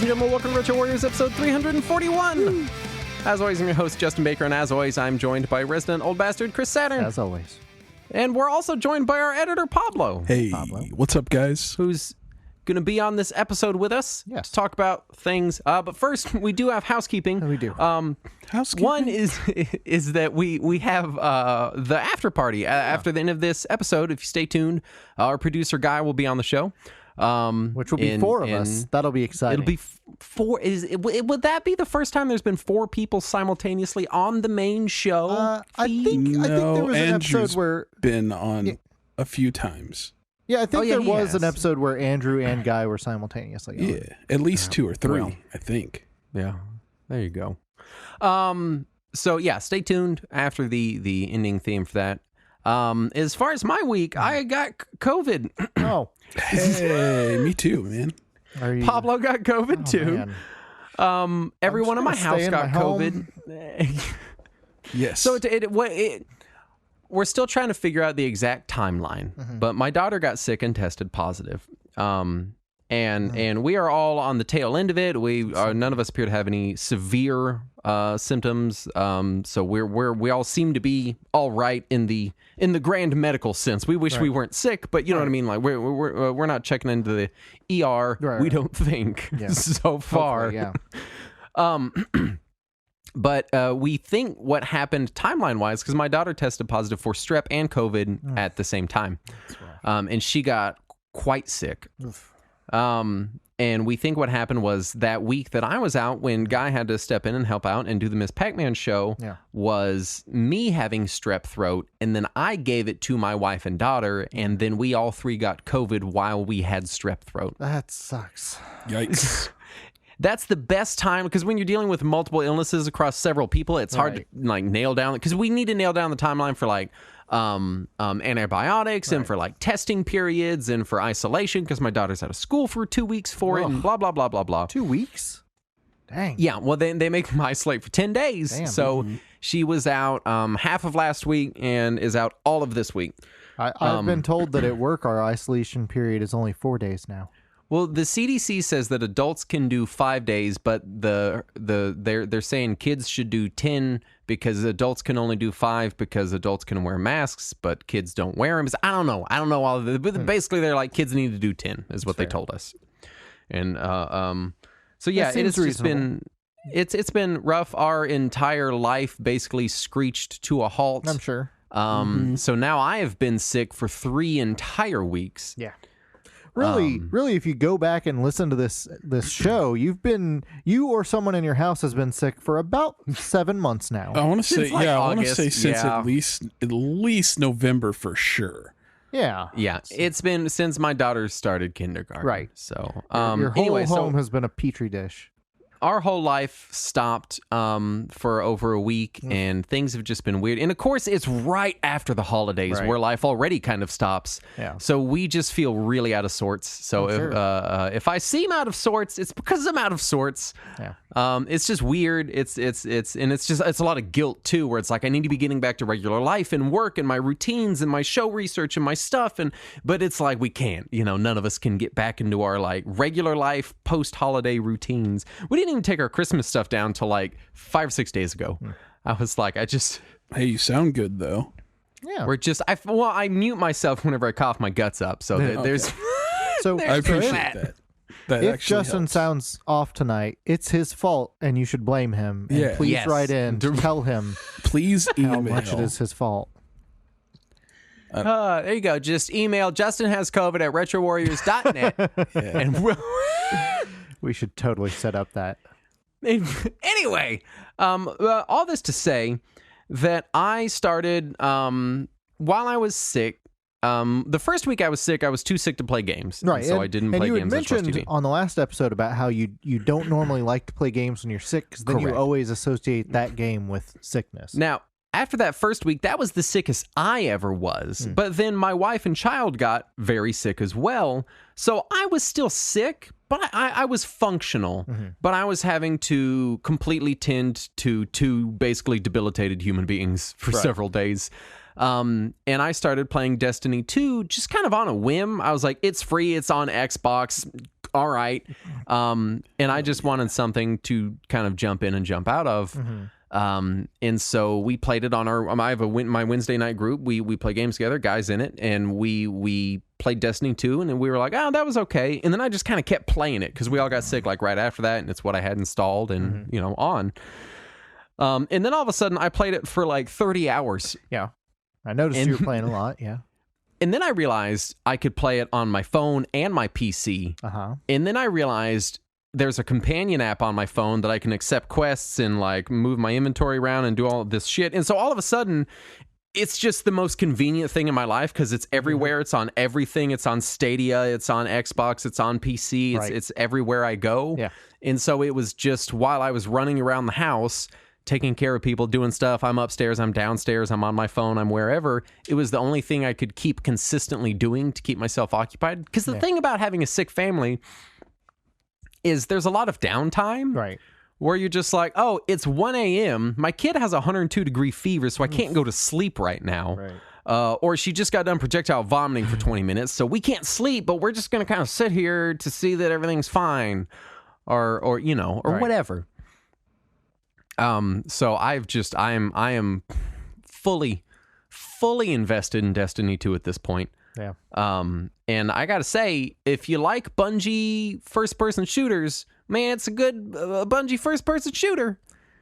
and gentlemen, welcome to Retro Warriors episode 341. Woo. As always, I'm your host, Justin Baker, and as always, I'm joined by resident old bastard, Chris Saturn. As always. And we're also joined by our editor, Pablo. Hey, Pablo. What's up, guys? Who's going to be on this episode with us to talk about things. But first, we do have housekeeping. We do. Housekeeping? One is that we have the after party after the end of this episode. If you stay tuned, our producer Guy will be on the show. Which will be four of us. That'll be exciting. It'll be four. Would that be the first time there's been four people simultaneously on the main show? I think there was an Andrew's episode where been on a few times. Yeah, I think there was has. an episode where Andrew and Guy were simultaneously on. Yeah, at least two or three, I think. Yeah, there you go. So yeah, stay tuned after the ending theme for that. As far as my week, I got COVID. Oh, hey, me too, man. Pablo got COVID too. Man. Everyone in my house got COVID. Yes. So we're still trying to figure out the exact timeline, but my daughter got sick and tested positive. And we are all on the tail end of it. None of us appear to have any severe symptoms. So we all seem to be all right in the grand medical sense. We wish we weren't sick, but you know what I mean. Like we're not checking into the ER. We don't think so far. Yeah. But we think what happened timeline-wise, because my daughter tested positive for strep and COVID at the same time, and she got quite sick. And we think what happened was that week that I was out, when Guy had to step in and help out and do the Miss Pac-Man show, was me having strep throat, and then I gave it to my wife and daughter, and then we all three got COVID while we had strep throat. That sucks. Yikes. That's the best time, because when you're dealing with multiple illnesses across several people, it's hard to nail down, because we need to nail down the timeline for antibiotics and for testing periods and for isolation, because my daughter's out of school for 2 weeks for it and blah blah blah blah blah. 2 weeks? Dang. Yeah, well they make them isolate for 10 days. Damn. So she was out half of last week and is out all of this week. I've been told that at work our isolation period is only 4 days now. Well, the CDC says that adults can do 5 days, but they're saying kids should do 10 because adults can only do 5 because adults can wear masks, but kids don't wear them. I don't know all of it, but basically they're like, kids need to do 10 is what they told us. And so yeah, it has just been it's been rough. Our entire life basically screeched to a halt. I'm sure. So now I have been sick for 3 entire weeks. Yeah. Really, if you go back and listen to this show, you or someone in your house has been sick for about 7 months now. I want to say, August, I want to say since at least November for sure. Yeah. Yeah. It's been since my daughter started kindergarten. Right. So, your whole home has been a petri dish. Our whole life stopped for over a week, and things have just been weird. And of course, it's right after the holidays where life already kind of stops. Yeah. So we just feel really out of sorts. So if I seem out of sorts, it's because I'm out of sorts. Yeah. It's just weird. It's a lot of guilt too, where it's like I need to be getting back to regular life and work and my routines and my show research and my stuff, but it's like we can't. None of us can get back into our regular life post-holiday routines. We didn't even take our Christmas stuff down till 5 or 6 days ago. I was like, Hey, you sound good though. Yeah. I mute myself whenever I cough my guts up. So there's So I appreciate that. That if actually Justin helps. sounds off tonight, it's his fault, and you should blame him. And please write in to tell him Please email how much it is his fault. there you go. Just email Justin has COVID at retrowarriors.net. And we should totally set up that. Anyway, all this to say that I started while I was sick. The first week I was sick, I was too sick to play games. Right. So I didn't play games. games. And you had mentioned on the last episode about how you don't normally like to play games when you're sick, because then you always associate that game with sickness. Now, after that first week, that was the sickest I ever was. But then my wife and child got very sick as well. So I was still sick, but I was functional. But I was having to completely tend to two basically debilitated human beings for several days. And I started playing Destiny 2 just kind of on a whim. I was like, it's free, it's on Xbox. all right. And I just wanted something to kind of jump in and jump out of. And so we played it on our. I have my Wednesday night group. We play games together, guys in it, and we played Destiny 2, and then we were like, oh, that was okay. And then I just kind of kept playing it because we all got sick like right after that, and it's what I had installed and on. And then all of a sudden, I played it for like 30 hours. Yeah, I noticed you were playing a lot. Yeah. And then I realized I could play it on my phone and my PC. And then I realized there's a companion app on my phone that I can accept quests and like move my inventory around and do all of this shit. And so all of a sudden, it's just the most convenient thing in my life because it's everywhere. It's on everything. It's on Stadia. It's on Xbox. It's on PC. It's everywhere I go. Yeah. And so it was just while I was running around the house, taking care of people, doing stuff. I'm upstairs, I'm downstairs, I'm on my phone, I'm wherever. It was the only thing I could keep consistently doing to keep myself occupied. Because the thing about having a sick family is there's a lot of downtime. Right. Where you're just like, oh, it's 1 a.m. My kid has a 102-degree fever, so I can't go to sleep right now. Right. Or she just got done projectile vomiting for 20 minutes, so we can't sleep, but we're just going to kind of sit here to see that everything's fine. Or whatever. So I am fully invested in Destiny 2 at this point. Yeah. And I gotta say, if you like Bungie first-person shooters, man, it's a good Bungie first-person shooter.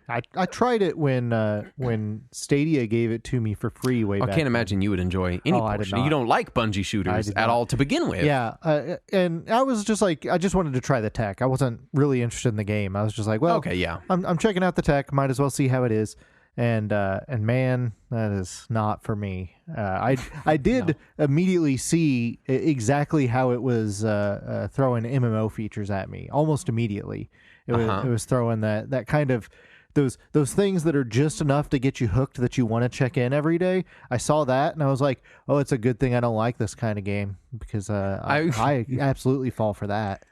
I tried it when Stadia gave it to me for free way back. I can't imagine you would enjoy any I did portion. not. You don't like Bungie shooters at all to begin with. Yeah, and I was just like, I just wanted to try the tech. I wasn't really interested in the game. I was just like, well, okay, yeah. I'm checking out the tech. Might as well see how it is. And man, that is not for me. I did immediately see exactly how it was throwing MMO features at me almost immediately. It was throwing that kind of those things that are just enough to get you hooked that you want to check in every day. I saw that and I was like, oh, it's a good thing I don't like this kind of game because I absolutely fall for that.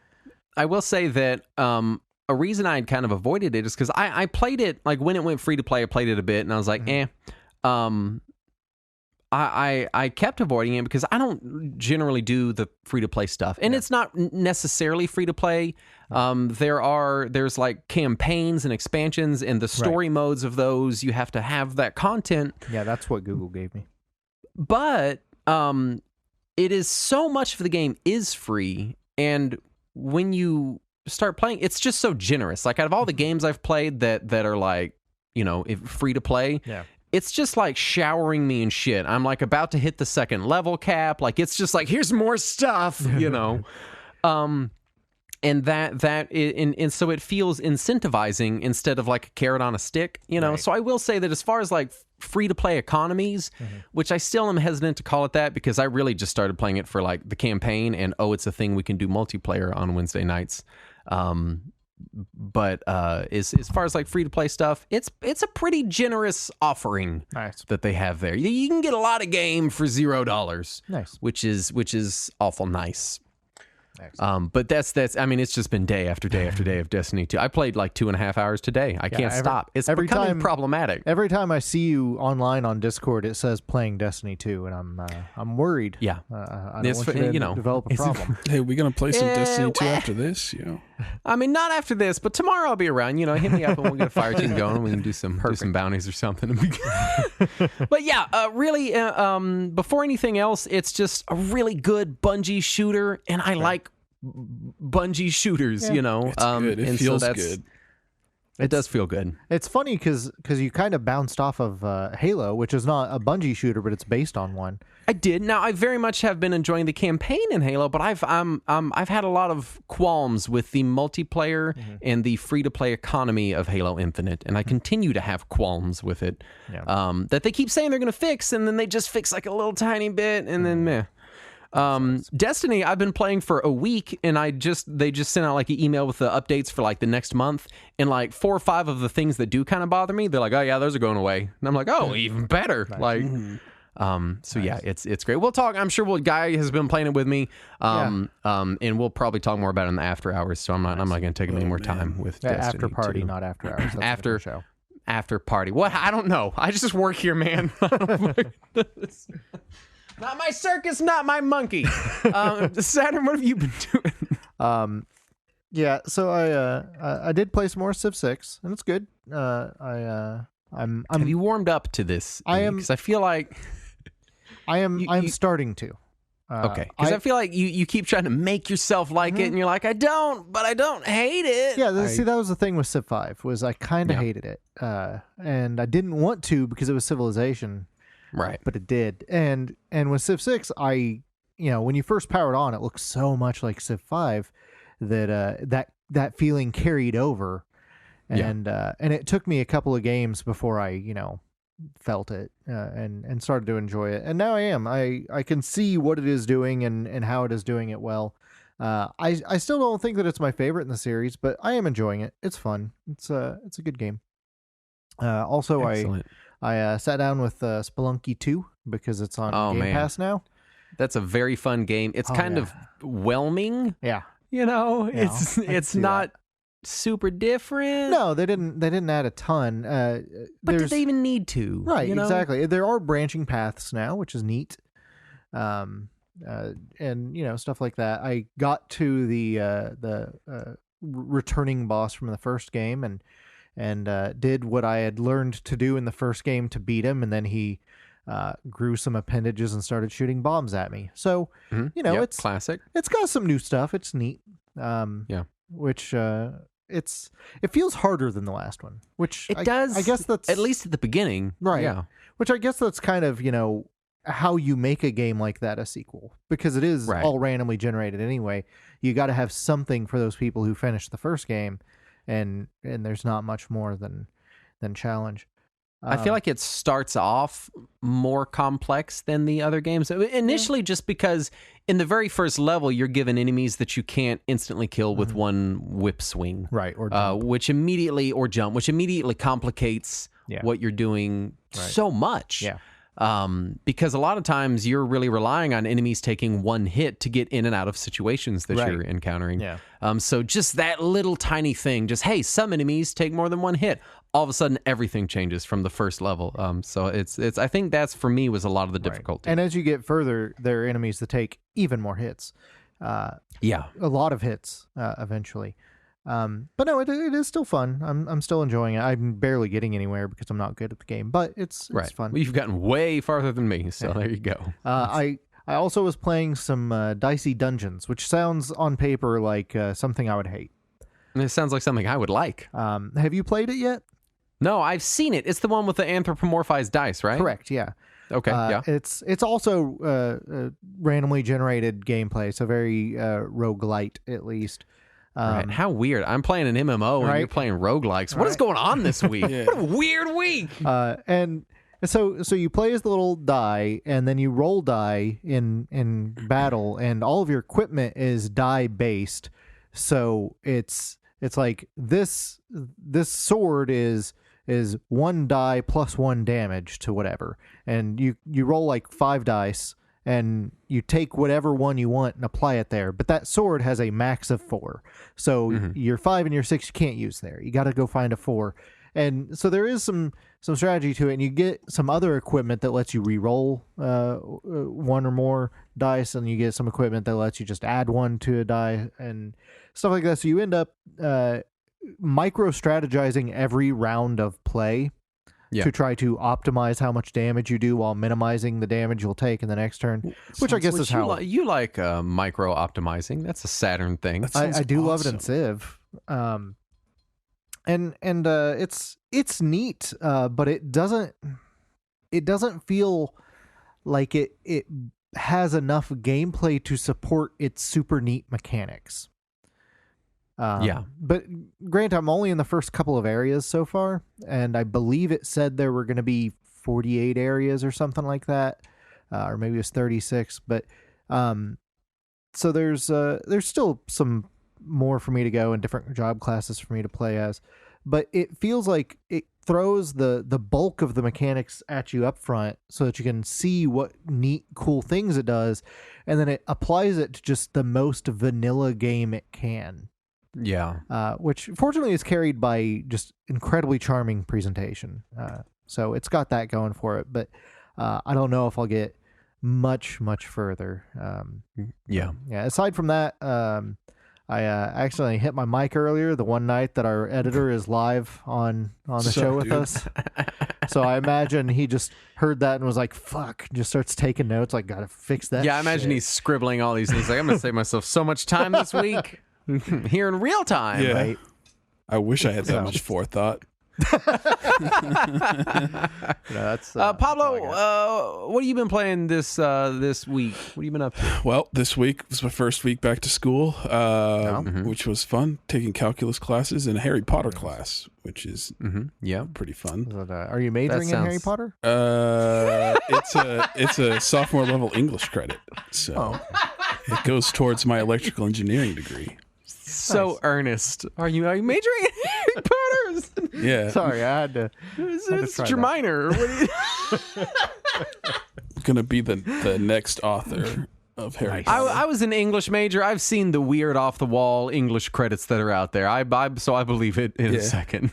I will say that a reason I had kind of avoided it is because I played it, like when it went free to play, I played it a bit and I was like, I kept avoiding it because I don't generally do the free to play stuff, and it's not necessarily free to play. There's like campaigns and expansions, and the story modes of those you have to have that content. Yeah, that's what Google gave me. But it is so much of the game is free, and when you start playing, it's just so generous. Like out of all the games I've played that are like, free to play, it's just like showering me in shit. I'm like about to hit the second level cap. Like it's just like, here's more stuff, and so it feels incentivizing instead of like a carrot on a stick, So I will say that as far as like free to play economies, which I still am hesitant to call it that because I really just started playing it for like the campaign and it's a thing we can do multiplayer on Wednesday nights. But as far as like free to play stuff, it's a pretty generous offering that they have there. You can get a lot of game for $0. Nice. Which is awful nice. But that's I mean, it's just been day after day after day of Destiny 2. I played like 2.5 hours today. I can't stop. It's becoming problematic. Every time I see you online on Discord, it says playing Destiny 2, and I'm worried. Yeah, I don't want you to develop a problem. Hey, we gonna play some Destiny 2 after this? I mean, not after this, but tomorrow I'll be around. Hit me up and we'll get a fire team going. And we can do some bounties or something. But yeah, really, before anything else, it's just a really good Bungie shooter, and I like Bungie shooters. It's good. It feels good. It does feel good. It's funny because you kind of bounced off of Halo, which is not a Bungie shooter, but it's based on one. I did. Now I very much have been enjoying the campaign in Halo, but I've had a lot of qualms with the multiplayer and the free to play economy of Halo Infinite, and I continue to have qualms with it. That they keep saying they're going to fix, and then they just fix like a little tiny bit, and then meh. Destiny, I've been playing for a week, and they just sent out like an email with the updates for like the next month, and like 4 or 5 of the things that do kind of bother me, they're like, oh yeah, those are going away, and I'm like, oh, even better. Like, so yeah, it's great. We'll talk. I'm sure Guy has been playing it with me, and we'll probably talk more about it in the after hours. So I'm not going to take up any more time with Destiny. After party, not after hours. That's show. After party. What? I don't know. I just work here, man. Not my circus, not my monkey. Saturn, what have you been doing? Yeah, so I did play some more Civ 6, and it's good. I'm Have you warmed up to this? I am- because I feel like I'm starting to. okay, because I feel like you keep trying to make yourself like it, and you're like, I don't hate it. Yeah, see, that was the thing with Civ 5, was I kind of hated it. And I didn't want to because it was Civilization. Right. But it did. And with Civ 6, when you first powered on, it looked so much like Civ 5 that that feeling carried over. And it took me a couple of games before I, felt it and started to enjoy it. And now I am. I can see what it is doing and how it is doing it well. I still don't think that it's my favorite in the series, but I am enjoying it. It's fun. It's a good game. Also, Excellent. I sat down with Spelunky 2 because it's on Game Pass now. That's a very fun game. It's kind of whelming. Yeah. It's not super different. No, they didn't add a ton. But did they even need to? Right, exactly. There are branching paths now, which is neat. And stuff like that. I got to the returning boss from the first game and did what I had learned to do in the first game to beat him, and then he grew some appendages and started shooting bombs at me. So, it's classic. It's got some new stuff. It's neat. Which it feels harder than the last one, which it does. I guess that's at least at the beginning, right? Yeah. Which I guess that's kind of how you make a game like that a sequel, because it is all randomly generated anyway. You got to have something for those people who finished the first game. And there's not much more than challenge. I feel like it starts off more complex than the other games. Initially, just because in the very first level, you're given enemies that you can't instantly kill with one whip swing. Right, or jump. Which immediately complicates what you're doing so much. Yeah. Because a lot of times you're really relying on enemies taking one hit to get in and out of situations that you're encountering. Yeah. So just that little tiny thing, hey, some enemies take more than one hit. All of a sudden, everything changes from the first level. So it's I think that's, for me, was a lot of the difficulty. And as you get further, there are enemies that take even more hits. A lot of hits eventually. But no, it is still fun. I'm still enjoying it. I'm barely getting anywhere because I'm not good at the game, but it's fun. Well, you've gotten way farther than me, so there you go. I also was playing some Dicey Dungeons, which sounds on paper like something I would hate. And it sounds like something I would like. Have you played it yet? No, I've seen it. It's the one with the anthropomorphized dice, right? Correct, yeah. Okay, yeah. It's also randomly generated gameplay, so very roguelite at least. Right. How weird. I'm playing an MMO and you're playing roguelikes. What is going on this week? What a weird week. And so you play as the little die, and then you roll die in battle, and all of your equipment is die based. So it's like this sword is 1 die plus 1 damage to whatever, and you roll like 5 dice. And you take whatever one you want and apply it there. But that sword has a max of 4. So your 5 and your 6 you can't use there. You got to go find a 4. And so there is some strategy to it. And you get some other equipment that lets you re-roll 1 or more dice. And you get some equipment that lets you just add 1 to a die and stuff like that. So you end up micro-strategizing every round of play. To try to optimize how much damage you do while minimizing the damage you'll take in the next turn, which I guess is how you like micro optimizing. That's a Saturn thing. I do love it in Civ, and it's neat, but it doesn't feel like it has enough gameplay to support its super neat mechanics. But granted, I'm only in the first couple of areas so far, and I believe it said there were going to be 48 areas or something like that, or maybe it was 36. But so there's still some more for me to go and different job classes for me to play as, but it feels like it throws the bulk of the mechanics at you up front so that you can see what neat, cool things it does, and then it applies it to just the most vanilla game it can. Yeah. Which fortunately is carried by just incredibly charming presentation. So it's got that going for it, but I don't know if I'll get much further. Yeah. Aside from that, I accidentally hit my mic earlier the one night that our editor is live on the show with us. So I imagine he just heard that and was like, fuck, just starts taking notes, like, gotta fix that Yeah, I imagine shit. he's scribbling all these things. Like, I'm going to save myself so much time this week here in real time. Yeah. Right? I wish I had that much forethought. That's Pablo, what have you been playing this week? What have you been up to? Well, this week was my first week back to school, which was fun. Taking calculus classes and a Harry Potter class, which is Yeah. pretty fun. Are you majoring in Harry Potter? It's a sophomore level English credit, so it goes towards my electrical engineering degree. So earnest. Are you majoring in Harry Potter? Yeah, Sorry, I had to. Is try it your that. minor? What are you... gonna be the next author of Harry Potter. I was an English major. I've seen the weird off the wall English credits that are out there. So I believe it in a second.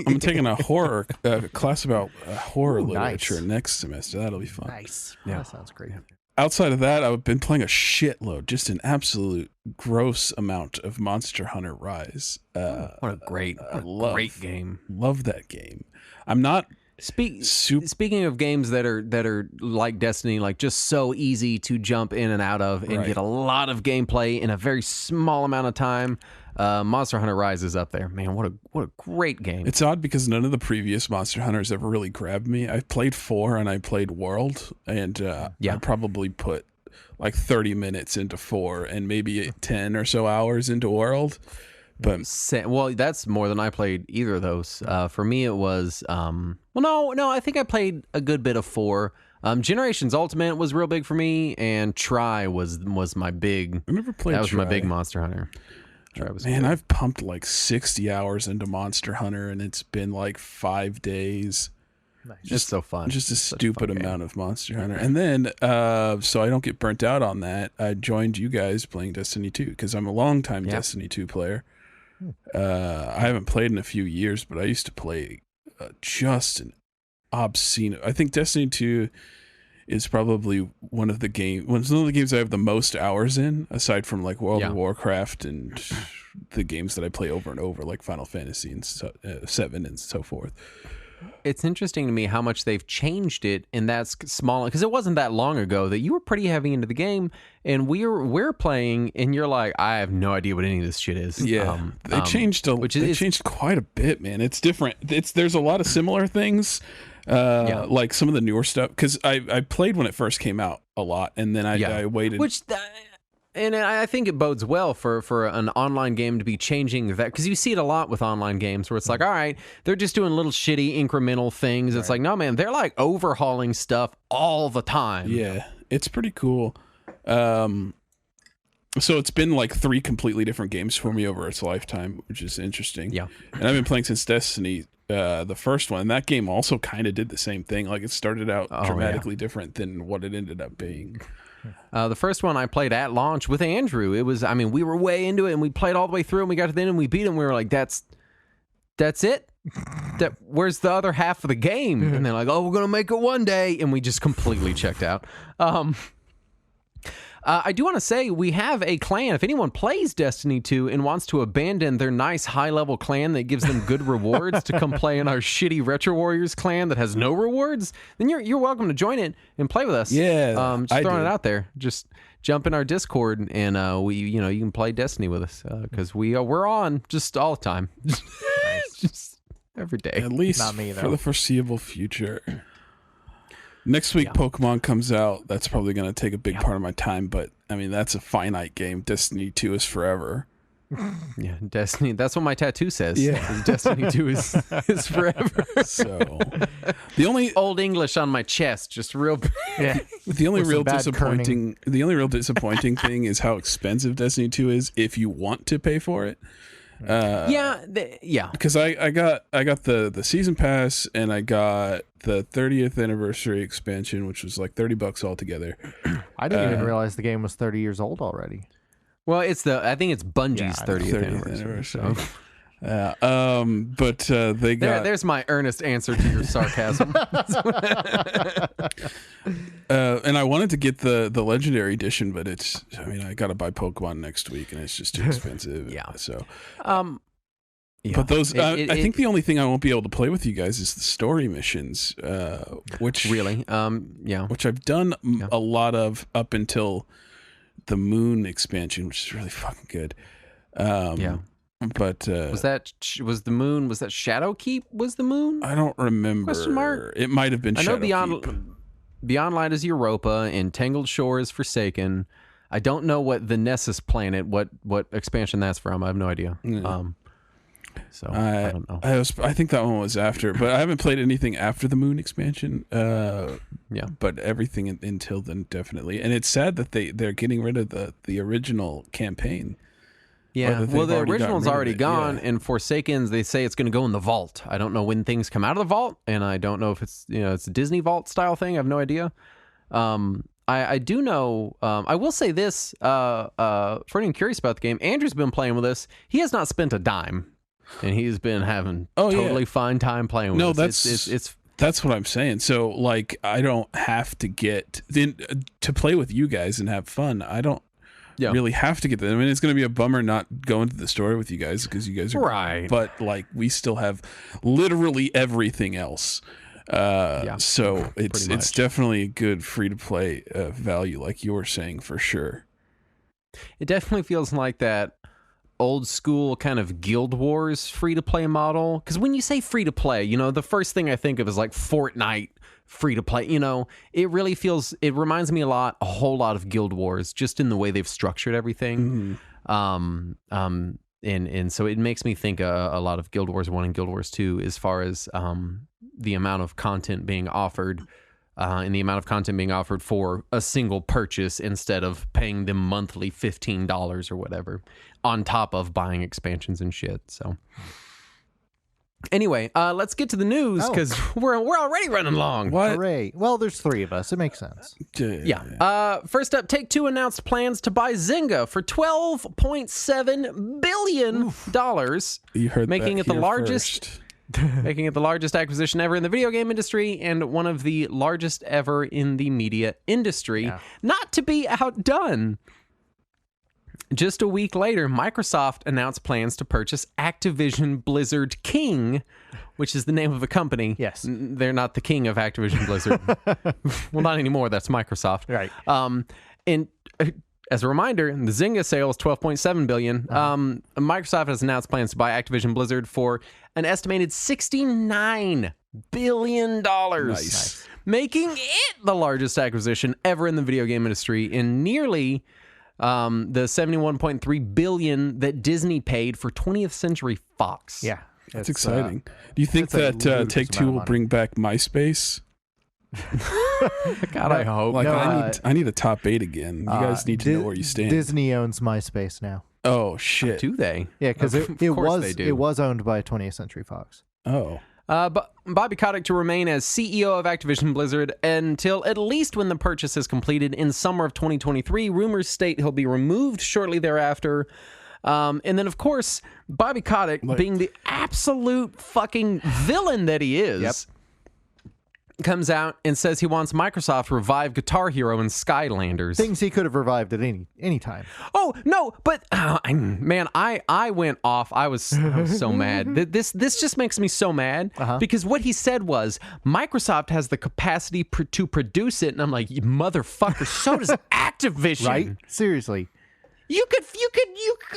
I'm taking a horror class about horror nice. literature next semester. That'll be fun. Nice. Yeah. That sounds great. Outside of that, I've been playing a shitload, just an absolute gross amount of Monster Hunter Rise. What a great game. Love that game. I'm not Speaking of games that are like Destiny, like just so easy to jump in and out of and get a lot of gameplay in a very small amount of time, Monster Hunter Rise is up there. Man, what a great game. It's odd because none of the previous Monster Hunters ever really grabbed me. I played 4 and I played World, and I probably put like 30 minutes into 4 and maybe 10 or so hours into World. But well, that's more than I played either of those. For me, it was no. I think I played a good bit of 4. Generations Ultimate was real big for me, and Try was my big. I never played. That was Try. my big Monster Hunter. Try was Man, cool. I've pumped like 60 hours into Monster Hunter, and it's been like 5 days. Nice. It's so fun. Just a stupid fun amount of Monster Hunter. And then, so I don't get burnt out on that, I joined you guys playing Destiny 2 because I'm a longtime Destiny 2 player. I haven't played in a few years, but I used to play just an obscene. I think Destiny 2 is probably one of the games I have the most hours in, aside from like World of Warcraft and the games that I play over and over, like Final Fantasy and 7 and so forth. It's interesting to me how much they've changed it in that small, because it wasn't that long ago that you were pretty heavy into the game, and we're playing, and you're like, I have no idea what any of this shit is. Yeah, they changed changed quite a bit, man. It's different. There's a lot of similar things, like some of the newer stuff. Because I played when it first came out a lot, and then I waited. And I think it bodes well for an online game to be changing that, because you see it a lot with online games where it's like, all right, they're just doing little shitty incremental things. It's like, no, man, they're like overhauling stuff all the time. Yeah, it's pretty cool. So it's been like 3 completely different games for me over its lifetime, which is interesting. Yeah. And I've been playing since Destiny, the first one. And that game also kind of did the same thing. Like it started out dramatically different than what it ended up being. The first one I played at launch with Andrew. It was, we were way into it, and we played all the way through, and we got to the end, and we beat him. We were like, that's it? Where's the other half of the game? And they're like, oh, we're going to make it one day. And we just completely checked out. I do want to say we have a clan. If anyone plays Destiny 2 and wants to abandon their nice high-level clan that gives them good rewards to come play in our shitty Retro Warriors clan that has no rewards, then you're welcome to join it and play with us. Yeah, just throwing it out there. Just jump in our Discord and you can play Destiny with us because we're on just all the time, just every day. At least Not me, though. for the foreseeable future. Next week, Pokemon comes out. That's probably going to take a big part of my time, but that's a finite game. Destiny 2 is forever. Yeah, Destiny. That's what my tattoo says. Yeah. Destiny 2 is forever. So the only Old English on my chest, just real. the only With real some bad disappointing thing is how expensive Destiny 2 is if you want to pay for it. Because I got the season pass and I got the 30th anniversary expansion, which was like $30 altogether. I didn't even realize the game was 30 years old already. Well, I think it's Bungie's 30th anniversary. But they got there's my earnest answer to your sarcasm. And I wanted to get the Legendary Edition, but I got to buy Pokemon next week, and it's just too expensive. Yeah. So, yeah. but those, I think the only thing I won't be able to play with you guys is the story missions, which really, which I've done a lot of up until the Moon expansion, which is really fucking good. But was the Moon? Was that Shadowkeep? Was the Moon? I don't remember. Question mark? It might have been Shadowkeep. Beyond Light is Europa, Entangled Shore is Forsaken. I don't know what the Nessus planet, what expansion that's from. I have no idea. So I don't know. I think that one was after, but I haven't played anything after the Moon expansion. But everything until then, definitely. And it's sad that they're getting rid of the original campaign. Yeah, well, the original's already gone, and Forsaken's, they say it's going to go in the vault. I don't know when things come out of the vault, and I don't know if it's a Disney vault style thing. I have no idea. I do know. I will say this for anyone curious about the game. Andrew's been playing with us. He has not spent a dime, and he's been having totally fine time playing with us. It's that's what I'm saying. So like, I don't have to get to play with you guys and have fun. I don't. Really have to get that. I mean, it's going to be a bummer not going to the story with you guys because you guys are right. But like, we still have literally everything else. So it's definitely a good free to play value, like you were saying, for sure. It definitely feels like that old school kind of Guild Wars free to play model. Because when you say free to play, the first thing I think of is like Fortnite. Free to play, it really it reminds me a whole lot of Guild Wars, just in the way they've structured everything. And so it makes me think a lot of Guild Wars 1 and Guild Wars 2 as far as the amount of content being offered and the amount of content being offered for a single purchase instead of paying them monthly $15 or whatever on top of buying expansions and shit. So anyway, let's get to the news because we're already running long. What? Hooray. Well, there's three of us. It makes sense. Yeah. First up, Take-Two announced plans to buy Zynga for $12.7 billion. You heard making that it the here largest. first. Making it the largest acquisition ever in the video game industry and one of the largest ever in the media industry. Yeah. Not to be outdone. Just a week later, Microsoft announced plans to purchase Activision Blizzard King, which is the name of a company. Yes. They're not the king of Activision Blizzard. Well, not anymore. That's Microsoft. Right. And as a reminder, the Zynga sale is $12.7 billion. Microsoft has announced plans to buy Activision Blizzard for an estimated $69 billion. Nice. Making it the largest acquisition ever in the video game industry in nearly the $71.3 billion that Disney paid for 20th Century Fox. Yeah. That's exciting. Do you think that Take-Two will bring back MySpace? God, I hope. I need a top 8 again. You guys need to know where you stand. Disney owns MySpace now. Oh shit! Do they? Yeah, because it was owned by 20th Century Fox. Oh. But Bobby Kotick to remain as CEO of Activision Blizzard until at least when the purchase is completed in summer of 2023. Rumors state he'll be removed shortly thereafter. And then, of course, Bobby Kotick, being the absolute fucking villain that he is, comes out and says he wants Microsoft to revive Guitar Hero and Skylanders. Things he could have revived at any time. Oh, no, but man, I went off. I was so mad. This just makes me so mad because what he said was Microsoft has the capacity to produce it. And I'm like, you motherfucker, so does Activision. Right? Seriously. You could.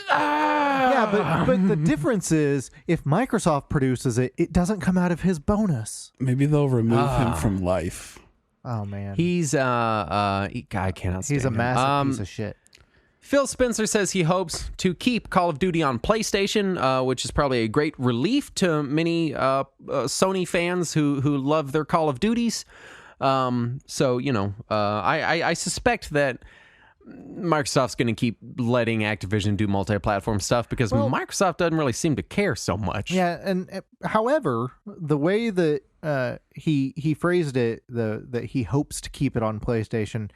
Yeah, but the difference is if Microsoft produces it, it doesn't come out of his bonus. Maybe they'll remove him from life. Oh man, he's I cannot. He's a massive piece of shit. Phil Spencer says he hopes to keep Call of Duty on PlayStation, which is probably a great relief to many Sony fans who love their Call of Duties. So I suspect that Microsoft's going to keep letting Activision do multi-platform stuff because Microsoft doesn't really seem to care so much. Yeah, and however, the way that he phrased it, that he hopes to keep it on PlayStation,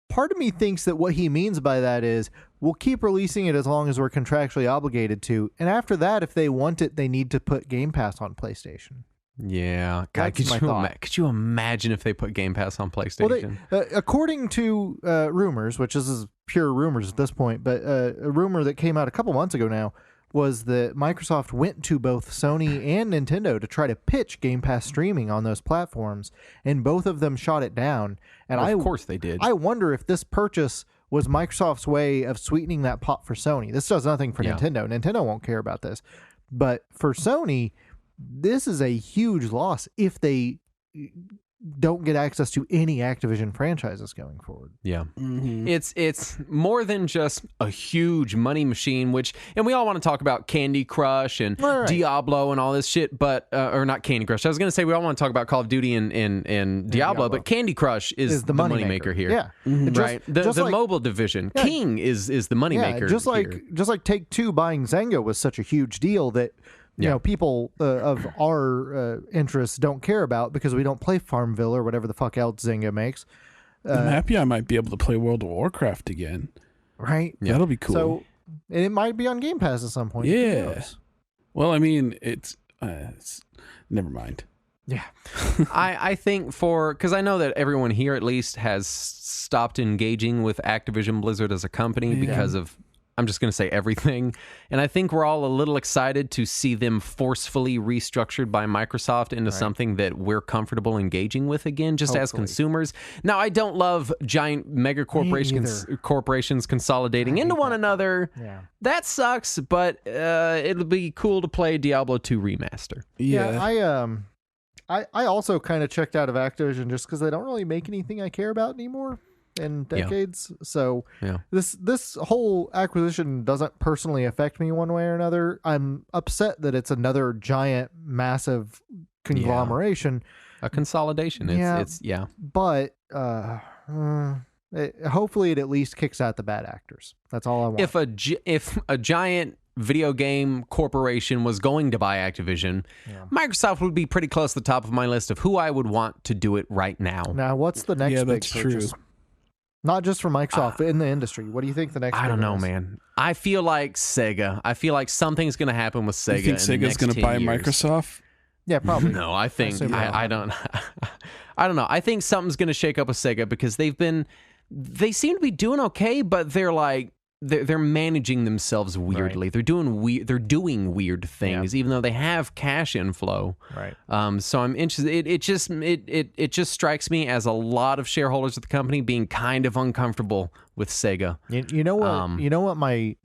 part of me thinks that what he means by that is we'll keep releasing it as long as we're contractually obligated to, and after that, if they want it, they need to put Game Pass on PlayStation. Yeah, God, That's my thought. could you imagine if they put Game Pass on PlayStation? Well, according to rumors, which is pure rumors at this point, but a rumor that came out a couple months ago now was that Microsoft went to both Sony and Nintendo to try to pitch Game Pass streaming on those platforms, and both of them shot it down. And of course they did. I wonder if this purchase was Microsoft's way of sweetening that pot for Sony. This does nothing for Nintendo. Nintendo won't care about this. But for Sony, this is a huge loss if they don't get access to any Activision franchises going forward. Yeah. Mm-hmm. It's more than just a huge money machine, and we all want to talk about Candy Crush and Diablo and all this shit, but or not Candy Crush. I was going to say we all want to talk about Call of Duty and Diablo, but Candy Crush is the moneymaker here. Yeah. Mm-hmm. Right. The mobile division. Yeah. King is the moneymaker. Just like Take-Two buying Zynga was such a huge deal that you know, people of our interests don't care about because we don't play Farmville or whatever the fuck else Zynga makes. I'm happy I might be able to play World of Warcraft again. Right? Yeah. That'll be cool. So, and it might be on Game Pass at some point. Yeah. Well, I mean, it's never mind. Yeah. I think because I know that everyone here at least has stopped engaging with Activision Blizzard as a company because of, I'm just going to say everything. And I think we're all a little excited to see them forcefully restructured by Microsoft into something that we're comfortable engaging with again, just as consumers. Now, I don't love giant mega corporations consolidating into one another. Yeah. That sucks, but it'll be cool to play Diablo 2 Remaster. Yeah, I also kind of checked out of Activision just because they don't really make anything I care about anymore in decades. So this whole acquisition doesn't personally affect me one way or another. I'm upset that it's another giant, massive conglomeration. A consolidation. But hopefully it at least kicks out the bad actors. That's all I want. If a giant video game corporation was going to buy Activision, Microsoft would be pretty close to the top of my list of who I would want to do it right now. Now, what's the next big that's purchase? True. Not just for Microsoft, but in the industry. What do you think the next? I don't know, man. I feel like Sega. I feel like something's going to happen with Sega. You think Sega's going to buy Microsoft? Yeah, probably. No, I think I don't. I don't know. I think something's going to shake up with Sega because they seem to be doing okay, but they're managing themselves weirdly. Right. They're doing weird things, even though they have cash inflow. Right. So I'm interested. It just strikes me as a lot of shareholders of the company being kind of uncomfortable with Sega. You know what? You know what my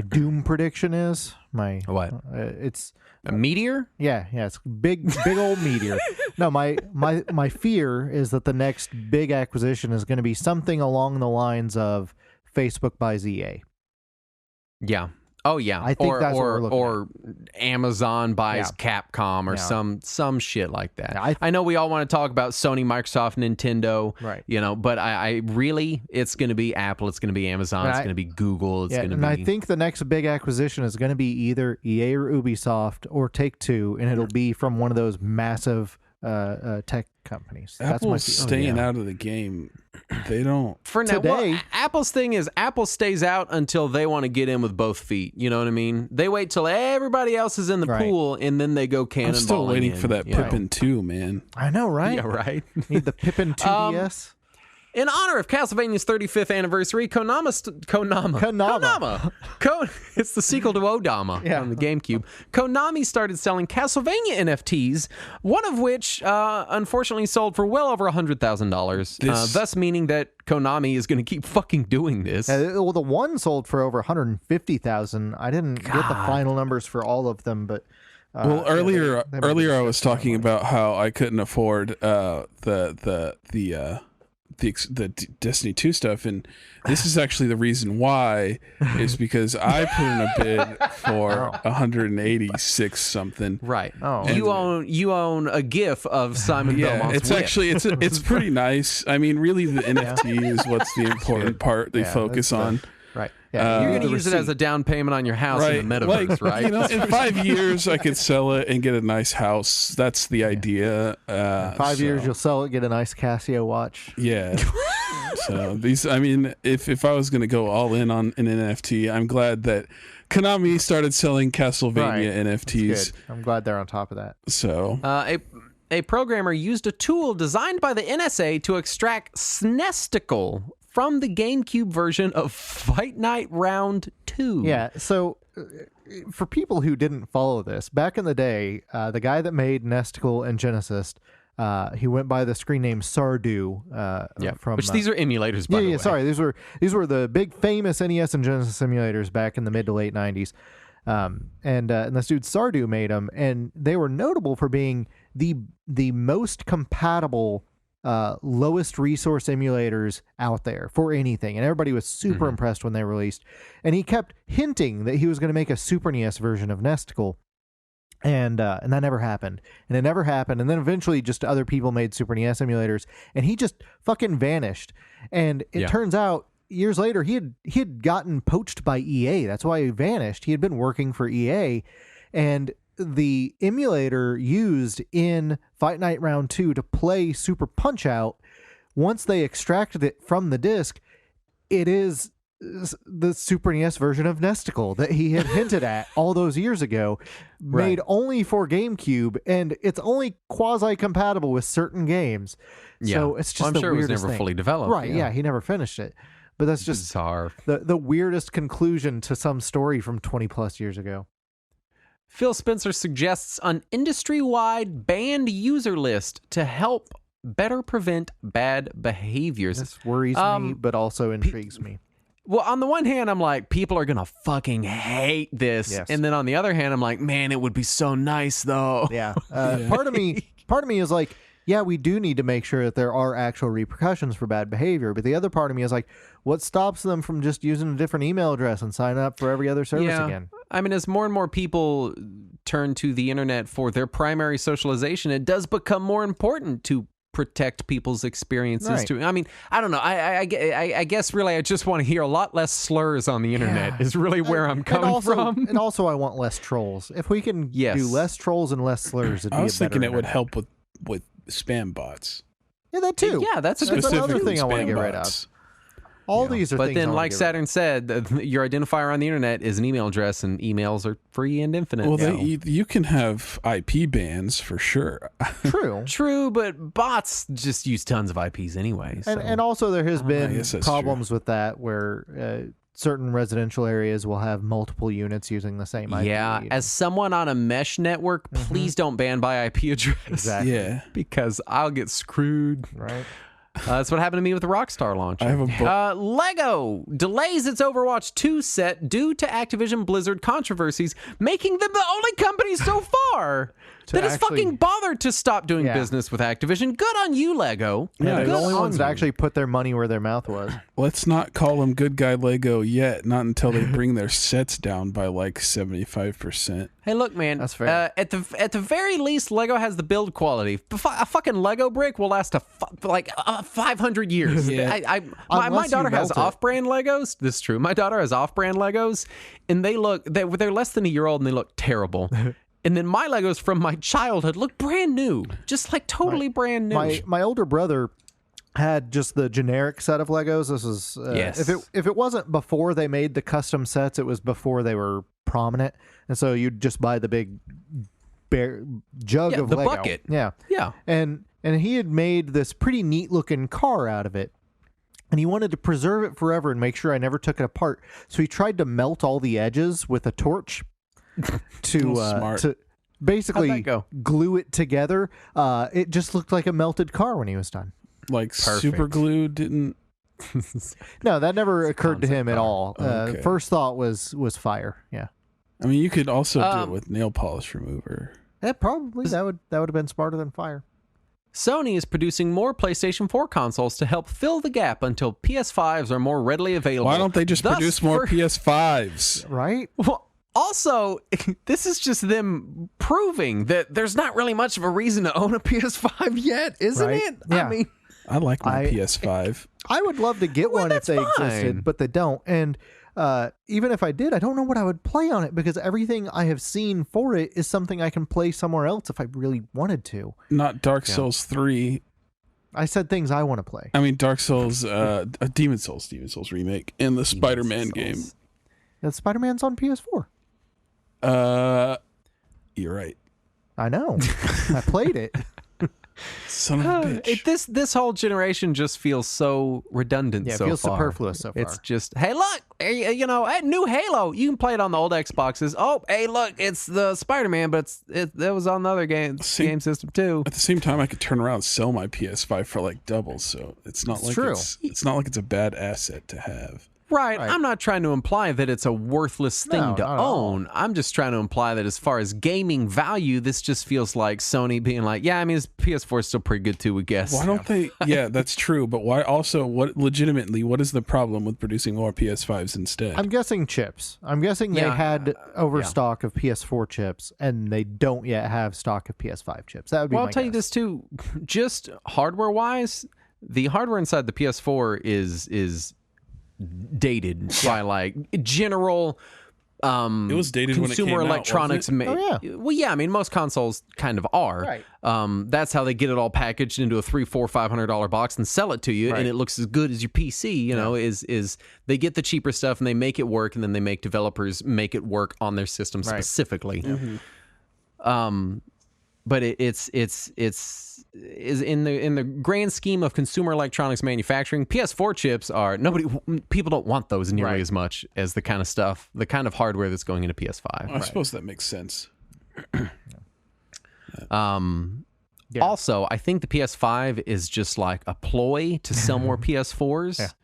doom prediction is. It's a meteor. Yeah, it's big old meteor. No, my fear is that the next big acquisition is going to be something along the lines of Facebook buys EA. Yeah. Oh yeah. I think that's what we're looking at. Amazon buys Capcom or some shit like that. I know we all want to talk about Sony, Microsoft, Nintendo. Right. You know, but I really, it's going to be Apple, it's going to be Amazon, it's going to be Google, it's going to be. And I think the next big acquisition is going to be either EA or Ubisoft or Take-Two, and it'll be from one of those massive tech companies. Apple's staying out of the game. They don't. For now, today, Apple's thing is Apple stays out until they want to get in with both feet. You know what I mean? They wait till everybody else is in the pool, and then they go cannonballing. I'm still waiting for that Pippin 2, man. I know, right? Yeah, right. Need the Pippin 2DS. In honor of Castlevania's 35th anniversary, Konami. It's the sequel to Odama on the GameCube. Konami started selling Castlevania NFTs, one of which unfortunately sold for well over $100,000, thus meaning that Konami is going to keep fucking doing this. Well, the one sold for over $150,000. I didn't get the final numbers for all of them, but... earlier I was talking about how I couldn't afford the Destiny 2 stuff, and this is actually the reason why, is because I put in a bid for 186 something. Right. Oh. You own a GIF of Simon Belmont's it's whip. Actually it's pretty nice. I mean, really the NFT is what's the important part they focus on. Right. Yeah, you're going to use it as a down payment on your house in the metaverse, right? You know, in 5 years, I could sell it and get a nice house. That's the idea. In 5 years, you'll sell it, get a nice Casio watch. Yeah. So if I was going to go all in on an NFT, I'm glad that, Konami started selling Castlevania Right. NFTs. That's good. I'm glad they're on top of that. So A programmer used a tool designed by the NSA to extract Snesticle from the GameCube version of Fight Night Round 2. Yeah, so for people who didn't follow this, back in the day, the guy that made Nesticle and Genesis, he went by the screen name Sardu. From Which these are emulators, by the way. Sorry, these were the big famous NES and Genesis simulators back in the mid to late 90s. And this dude Sardu made them, and they were notable for being the most compatible lowest resource emulators out there for anything, and everybody was super impressed when they released. And he kept hinting that he was going to make a Super NES version of Nesticle, and that never happened. And it never happened. And then eventually, just other people made Super NES emulators, and he just fucking vanished. And it turns out years later, he had gotten poached by EA. That's why he vanished. He had been working for EA, and the emulator used in Fight Night Round 2 to play Super Punch-Out, once they extracted it from the disc, it is the Super NES version of Nesticle that he had hinted at all those years ago, made only for GameCube, and it's only quasi-compatible with certain games. Yeah. So it's just I'm the sure it was weirdest never thing. fully developed. Right, yeah, he never finished it. But that's just bizarre. The weirdest conclusion to some story from 20 plus years ago. Phil Spencer suggests an industry-wide banned user list to help better prevent bad behaviors. This worries me, but also intrigues me. Well, on the one hand, I'm like, people are going to fucking hate this. Yes. And then on the other hand, I'm like, man, it would be so nice, though. Yeah. Part of me is like, yeah, we do need to make sure that there are actual repercussions for bad behavior. But the other part of me is like, what stops them from just using a different email address and signing up for every other service again? I mean, as more and more people turn to the internet for their primary socialization, it does become more important to protect people's experiences Right. too. I mean, I don't know. I guess really I just want to hear a lot less slurs on the internet is really where I'm coming from. And also I want less trolls. If we can do less trolls and less slurs, it'd be I was a better thinking it would internet. help with spam bots. Yeah, that too. Yeah, that's a good That's another Specifically thing I want to spam get rid bots. of. All these are But things I then, wanna like get rid of. Saturn said, your identifier on the internet is an email address, and emails are free and infinite. Well, so. you can have IP bans for sure. True, but bots just use tons of IPs anyway. So. And also there has been guess that's problems with that where certain residential areas will have multiple units using the same IP. yeah, as someone on a mesh network, please don't ban by IP address. Exactly. Yeah. Because I'll get screwed. Right. That's what happened to me with the Rockstar launch. I have a Lego delays its Overwatch 2 set due to Activision Blizzard controversies, making them the only company so far that has actually- fucking bothered to stop doing Yeah. business with Activision. Good on you, Lego. Yeah, Yeah, they're the Good only on ones that you. actually put their money where their mouth was. Let's not call them good guy Lego yet. Not until they bring their sets down by like 75%. Hey, look, man. That's fair. At the very least, Lego has the build quality. A fucking Lego brick will last 500 years. Yeah. My Unless you daughter has melt it. off-brand Legos. This is true. My daughter has off-brand Legos, and they're less than a year old, and they look terrible. And then my Legos from my childhood look brand new, just like totally brand new. My older brother had just the generic set of Legos. This is Yes. if it wasn't before they made the custom sets, it was before they were prominent, and so you'd just buy the big jug of the Lego. bucket. Yeah, Yeah. and he had made this pretty neat looking car out of it. And he wanted to preserve it forever and make sure I never took it apart. So he tried to melt all the edges with a torch to Smart. basically How'd that go? glue it together. It just looked like a melted car when he was done. Like Perfect. super glue didn't. No, that never occurred to him at all. Okay. First thought was fire. Yeah, I mean, you could also do it with nail polish remover. probably that would have been smarter than fire. Sony is producing more PlayStation 4 consoles to help fill the gap until PS5s are more readily available. Why don't they just Thus, produce more for- PS5s? Right? Well, also, this is just them proving that there's not really much of a reason to own a PS5 yet, isn't Right. it? Yeah. I mean, I like my I- PS5. I would love to get Well, one if that's they fine. existed, but they don't. And even if I did, I don't know what I would play on it because everything I have seen for it is something I can play somewhere else if I really wanted to. Not Dark Souls 3. I said things I want to play. I mean, Dark Souls, Demon Souls remake, and the Spider-Man game. Spider-Man's on PS4. You're right. I know. I played it. Son of a bitch. This whole generation just feels so redundant. Yeah, it so feels far. superfluous so far. It's just, hey, look, new Halo. You can play it on the old Xboxes. Oh, hey, look, it's the Spider-Man, but that was on the other game system too. At the same time, I could turn around and sell my PS5 for like double, so it's not like it's not like it's a bad asset to have. Right. I'm not trying to imply that it's a worthless thing to own. I'm just trying to imply that as far as gaming value, this just feels like Sony being like, yeah, I mean, his PS4 is still pretty good too, we guess. Why don't they? Yeah, that's true. But why also, what is the problem with producing more PS5s instead? I'm guessing chips. I'm guessing they had overstock of PS4 chips, and they don't yet have stock of PS5 chips. That would be I'll tell you this too. Just hardware-wise, the hardware inside the PS4 is dated by like general it was dated when it came consumer out, electronics. wasn't it? Well, yeah, I mean most consoles kind of are. Right. That's how they get it all packaged into a $300, $400, $500 box and sell it to you, and it looks as good as your PC. You know, is they get the cheaper stuff and they make it work, and then they make developers make it work on their system specifically. Mm-hmm. But it's in the grand scheme of consumer electronics manufacturing, PS4 chips are people don't want those nearly as much as the kind of hardware that's going into PS5. I suppose that makes sense. Also, I think the PS5 is just like a ploy to sell more PS4s.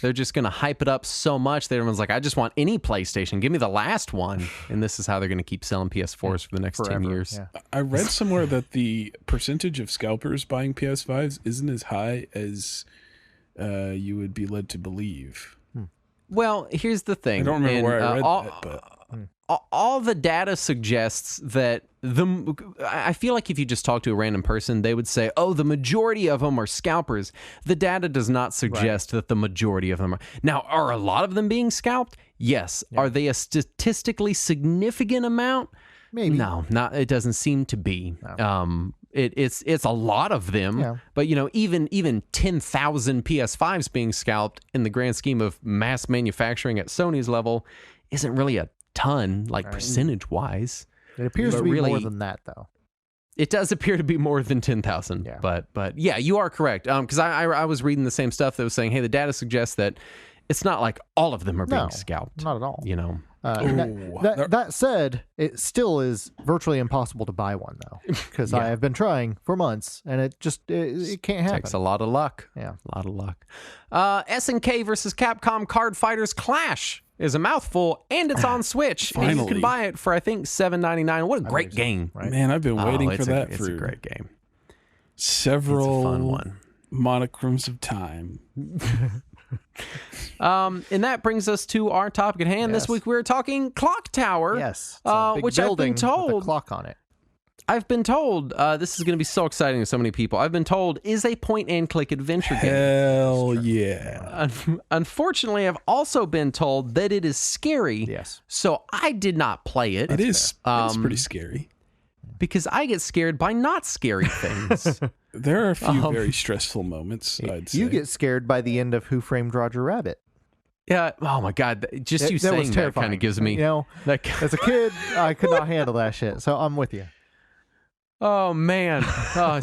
They're just going to hype it up so much that everyone's like, I just want any PlayStation. Give me the last one. And this is how they're going to keep selling PS4s for the next 10 years. Yeah. I read somewhere that the percentage of scalpers buying PS5s isn't as high as you would be led to believe. Well, here's the thing. I don't remember where I read that, but... All the data suggests that I feel like if you just talk to a random person, they would say, oh, the majority of them are scalpers. The data does not suggest that the majority of them are. Now, are a lot of them being scalped? Yes. Yeah. Are they a statistically significant amount? Maybe. No, it doesn't seem to be. No. It's a lot of them, but even 10,000 PS5s being scalped in the grand scheme of mass manufacturing at Sony's level isn't really a ton, percentage wise. It appears to be more than that, though. It does appear to be more than 10,000. Yeah. But yeah, you are correct. Because I was reading the same stuff that was saying, hey, the data suggests that it's not like all of them are being scalped. Not at all. You know. That said, it still is virtually impossible to buy one, though, because I have been trying for months, and it can't happen. Takes a lot of luck. Yeah, a lot of luck. SNK versus Capcom Card Fighters Clash is a mouthful, and it's on Switch. Finally. And you can buy it for I think $7.99. What a great game! Right? Man, I've been waiting for that. It's a great game. Several it's a fun one. Monochromes of time. And that brings us to our topic at hand. This week we're talking Clock Tower. Yes, it's a big which I've been told with a clock on it. I've been told this is going to be so exciting to so many people. I've been told is a point and click adventure game. Hell yeah! Unfortunately, I've also been told that it is scary. Yes. So I did not play it. It is pretty scary because I get scared by not scary things. There are a few very stressful moments. I'd say you get scared by the end of Who Framed Roger Rabbit. Yeah. Oh my God. Just you saying that kind of gives me. You know, as a kid, I could not handle that shit. So I'm with you. Oh, man.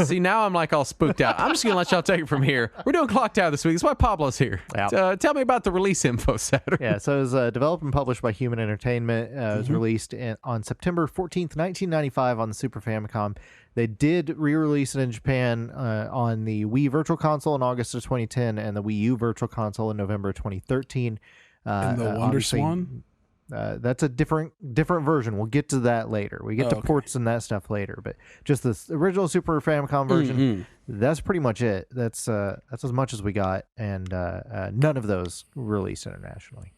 See, now I'm like all spooked out. I'm just going to let y'all take it from here. We're doing Clock Tower this week. That's why Pablo's here. Yep. Tell me about the release info, Saturday. Yeah, so it was developed and published by Human Entertainment. It was released on September 14th, 1995 on the Super Famicom. They did re-release it in Japan on the Wii Virtual Console in August of 2010 and the Wii U Virtual Console in November of 2013. And the Wonder Swan? That's a different version. We'll get to that later. We get to ports and that stuff later, but just the original Super Famicom version, that's pretty much it. That's as much as we got, and none of those released internationally.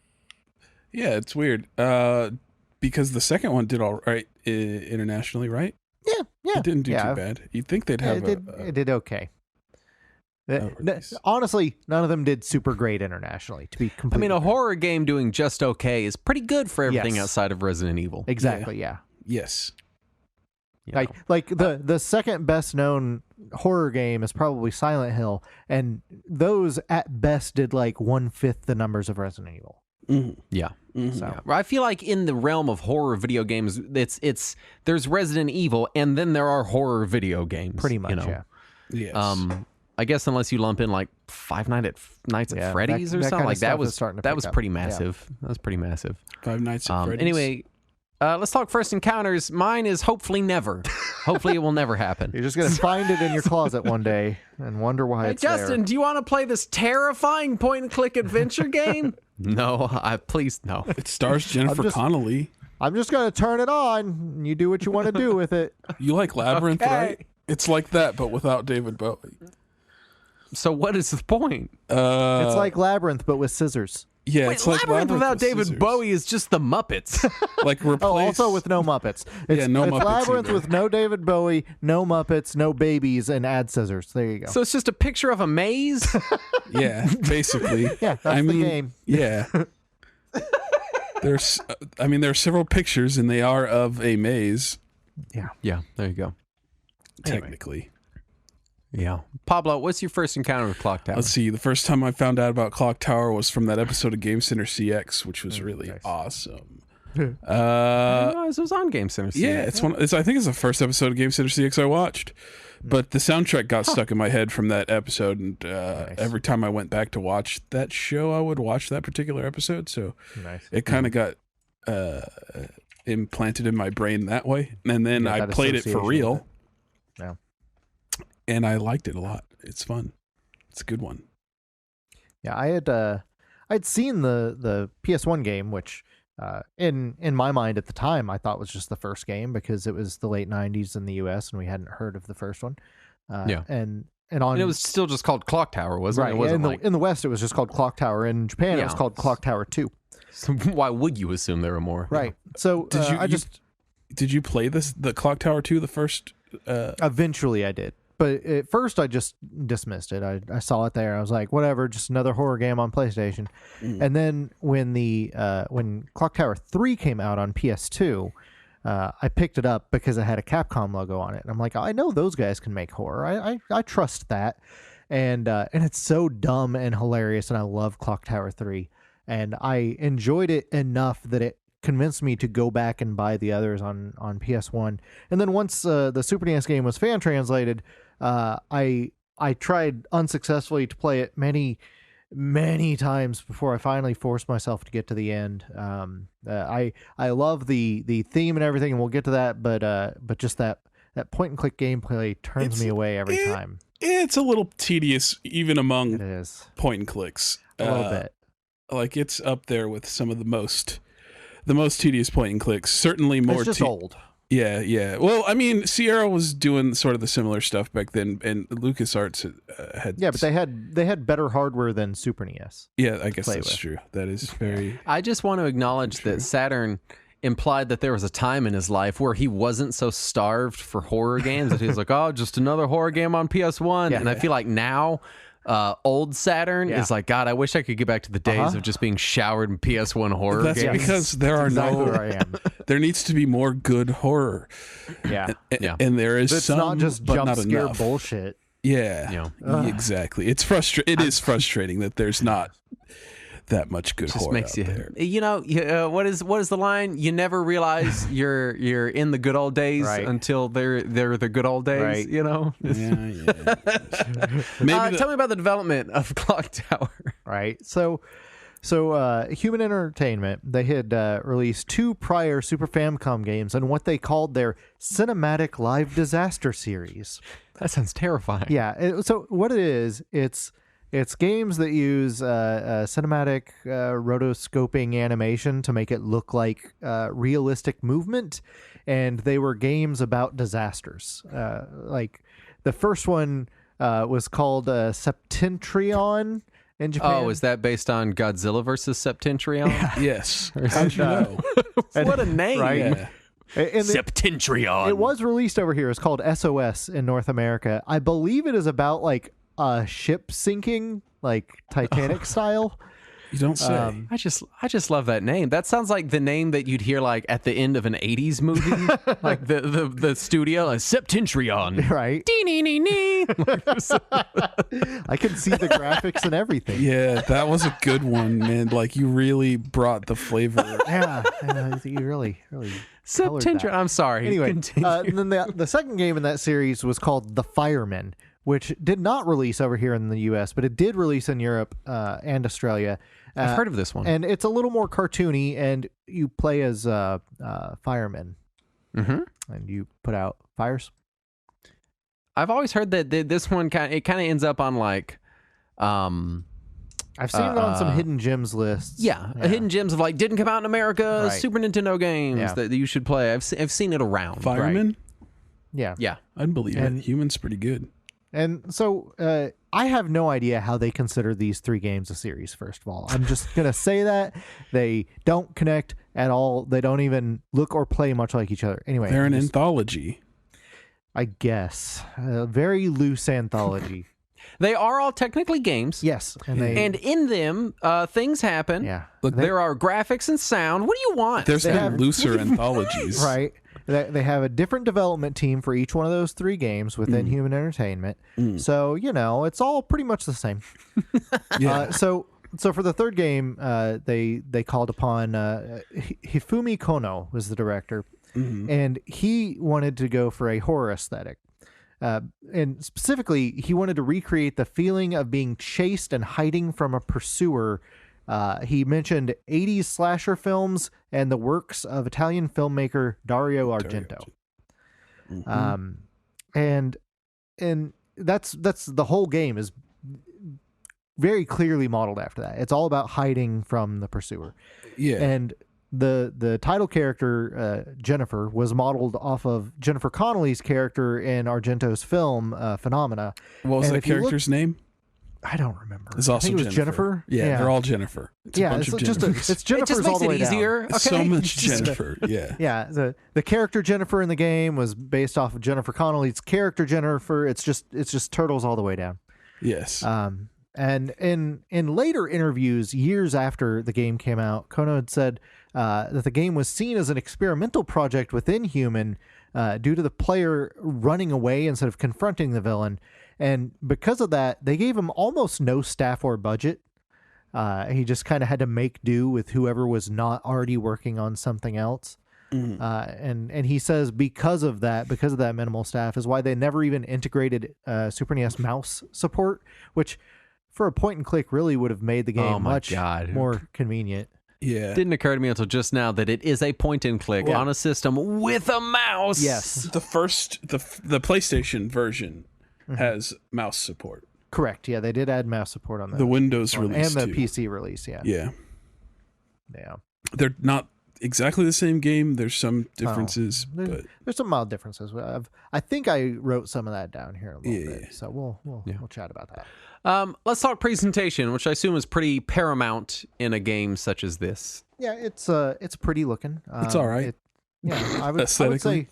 Yeah, it's weird because the second one did all right internationally, right? Yeah. It didn't do too bad. You'd think they'd have it did okay. Honestly, none of them did super great internationally, to be completely a horror game doing just okay is pretty good for everything outside of Resident Evil. Exactly, yeah. Yes. Like the second best known horror game is probably Silent Hill, and those at best did like 1/5 the numbers of Resident Evil. Yeah. So Yeah. I feel like in the realm of horror video games, it's there's Resident Evil, and then there are horror video games. pretty much, yeah. Yes. I guess unless you lump in like Five Nights at Yeah, Freddy's that or kind something of like that stuff is was starting to that pick was up. pretty Yeah. massive. That was pretty massive. Five Nights at Freddy's. Anyway, let's talk first encounters. Mine is hopefully never. Hopefully it will never happen. You're just gonna find it in your closet one day and wonder why Hey, it's Justin, do you want to play this terrifying point-and-click adventure game? No, please no. It stars Jennifer just- Connelly. there. I'm just gonna turn it on. And you do what you want to do with it. You like Labyrinth, Okay. right? It's like that, but without David Bowie. So what is the point? It's like Labyrinth, but with scissors. Yeah, Wait, it's like Labyrinth without with David scissors. Bowie is just the Muppets. Like replace. Oh, also with no Muppets. It's, no it's Muppets Labyrinth either. with no David Bowie, no Muppets, no babies, and add scissors. There you go. So it's just a picture of a maze? Yeah, basically. Yeah, that's I the mean, game. Yeah. There are several pictures, and they are of a maze, Yeah. Yeah, there you go. technically. Yeah. Pablo, what's your first encounter with Clock Tower? Let's see. The first time I found out about Clock Tower was from that episode of Game Center CX, which was really nice. awesome. I didn't realize it was on Game Center. Yeah, I think it's the first episode of Game Center CX I watched. But the soundtrack got stuck in my head from that episode, and every time I went back to watch that show, I would watch that particular episode. So Nice. it kind of got implanted in my brain that way. And then You got I that played it for association real. with it. Yeah. And I liked it a lot. It's fun. It's a good one. Yeah, I'd seen the PS1 game, which in my mind at the time I thought was just the first game because it was the late 90s in the US and we hadn't heard of the first one. Yeah. And And it was still just called Clock Tower, wasn't right. it? It wasn't in the West it was just called Clock Tower. In Japan it was Yeah. called Clock Tower 2. So why would you assume there were more? Right. So Did you play the Clock Tower 2 the first? eventually I did. But at first I just dismissed it. I saw it there. I was like, whatever, just another horror game on PlayStation. And then when Clock Tower 3 came out on PS2, I picked it up because it had a Capcom logo on it. And I'm like, I know those guys can make horror. I trust that. And it's so dumb and hilarious, and I love Clock Tower 3. And I enjoyed it enough that it convinced me to go back and buy the others on PS1. And then once the Super NES game was fan translated, I tried unsuccessfully to play it many times before I finally forced myself to get to the end. I love the theme and everything, and we'll get to that. But just that point and click gameplay turns me away every time. It's a little tedious, even among It is point and clicks. a little bit. Like it's up there with some of the most tedious point and clicks. Certainly more. It's just old. Yeah. Well, I mean, Sierra was doing sort of the similar stuff back then, and LucasArts had. Yeah, but they had better hardware than Super NES. Yeah, I guess play that's with. true. That is very. I just want to acknowledge that Saturn implied that there was a time in his life where he wasn't so starved for horror games that he was like, oh, just another horror game on PS1. Yeah. And I feel like now old Saturn Yeah. is like, God, I wish I could get back to the days of just being showered in PS1 horror That's games. because there are Exactly no. where I am. There needs to be more good horror, Yeah. Yeah. and there is It's some, not just but jump not scare enough. bullshit. Yeah, exactly. It's It is frustrating that there's not that much good Just horror makes out you, there. what is the line? You never realize you're in the good old days Right. until they're the good old days. Right. You know. Yeah. Maybe Tell me about the development of Clock Tower. Right. So Human Entertainment, they had released 2 prior Super Famicom games and what they called their Cinematic Live Disaster series. That sounds terrifying. Yeah. So what it is, it's games that use cinematic rotoscoping animation to make it look like realistic movement, and they were games about disasters. Like the first one was called Septentrion in Japan. Oh, is that based on Godzilla versus Septentrion? yes. How'd you know? What a name! Right. Yeah. And Septentrion. it was released over here. It's called SOS in North America. I believe it is about like a ship sinking, like Titanic style. You don't say. I just love that name. That sounds like the name that you'd hear like at the end of an 80s movie. Like the studio, like Septentrion. Right. Dee-nee-nee-nee. I can see the graphics and everything. Yeah, that was a good one, man. Like, you really brought the flavor. Yeah, you really colored Septentrion. that. I'm sorry. Anyway, Continue. and then the second game in that series was called The Fireman, which did not release over here in the U.S., but it did release in Europe and Australia. I've heard of this one. And it's a little more cartoony, and you play as firemen. Mm-hmm. And you put out fires. I've always heard that this one kind of ends up on like, I've seen it on some hidden gems lists. yeah, hidden gems of like didn't come out in America, Right. Super Nintendo games that you should play. I've seen it around. Fireman? Yeah. Yeah. I'd believe And- it. Human's pretty good. And so I have no idea how they consider these three games a series, first of all. I'm just going to say that. They don't connect at all. They don't even look or play much like each other. Anyway. They're an anthology. I guess. A very loose anthology. They are all technically games. Yes. And in them, things happen. yeah. Look, There are graphics and sound. What do you want? There's been have- looser anthologies. Right. They have a different development team for each one of those three games within Human Entertainment. So, it's all pretty much the same. Yeah. So for the third game, they called upon Hifumi Kono was the director, and he wanted to go for a horror aesthetic. And specifically, he wanted to recreate the feeling of being chased and hiding from a pursuer. He mentioned 80s slasher films and the works of Italian filmmaker Dario Argento. And that's the whole game is very clearly modeled after that. It's all about hiding from the pursuer. Yeah. And the title character, Jennifer, was modeled off of Jennifer Connelly's character in Argento's film, Phenomena. What was and that if you look- character's name? I don't remember. It's I also think it was Jennifer. Yeah, they're all Jennifer. It's a bunch of Jennifers. it's Jennifer's it just all makes the it way down. easier. It's so much Jennifer. Yeah. Yeah, the character Jennifer in the game was based off of Jennifer Connelly's character Jennifer. It's just turtles all the way down. Yes. And in later interviews, years after the game came out, Kono had said that the game was seen as an experimental project within Human due to the player running away instead of confronting the villain. And because of that, they gave him almost no staff or budget. He just kind of had to make do with whoever was not already working on something else. And he says because of that minimal staff is why they never even integrated Super NES mouse support, which for a point and click really would have made the game much more convenient. Yeah. Didn't occur to me until just now that it is a point and click on a system with a mouse. Yes. The PlayStation version has mouse support. Correct. Yeah, they did add mouse support on that. The Windows release and the too. PC release, yeah. Yeah. Yeah. They're not exactly the same game. There's some differences, but There's some mild differences. I think I wrote some of that down here a little Yeah. bit. So we'll chat about that. Let's talk presentation, which I assume is pretty paramount in a game such as this. Yeah, it's pretty looking. It's all right. I would Aesthetically?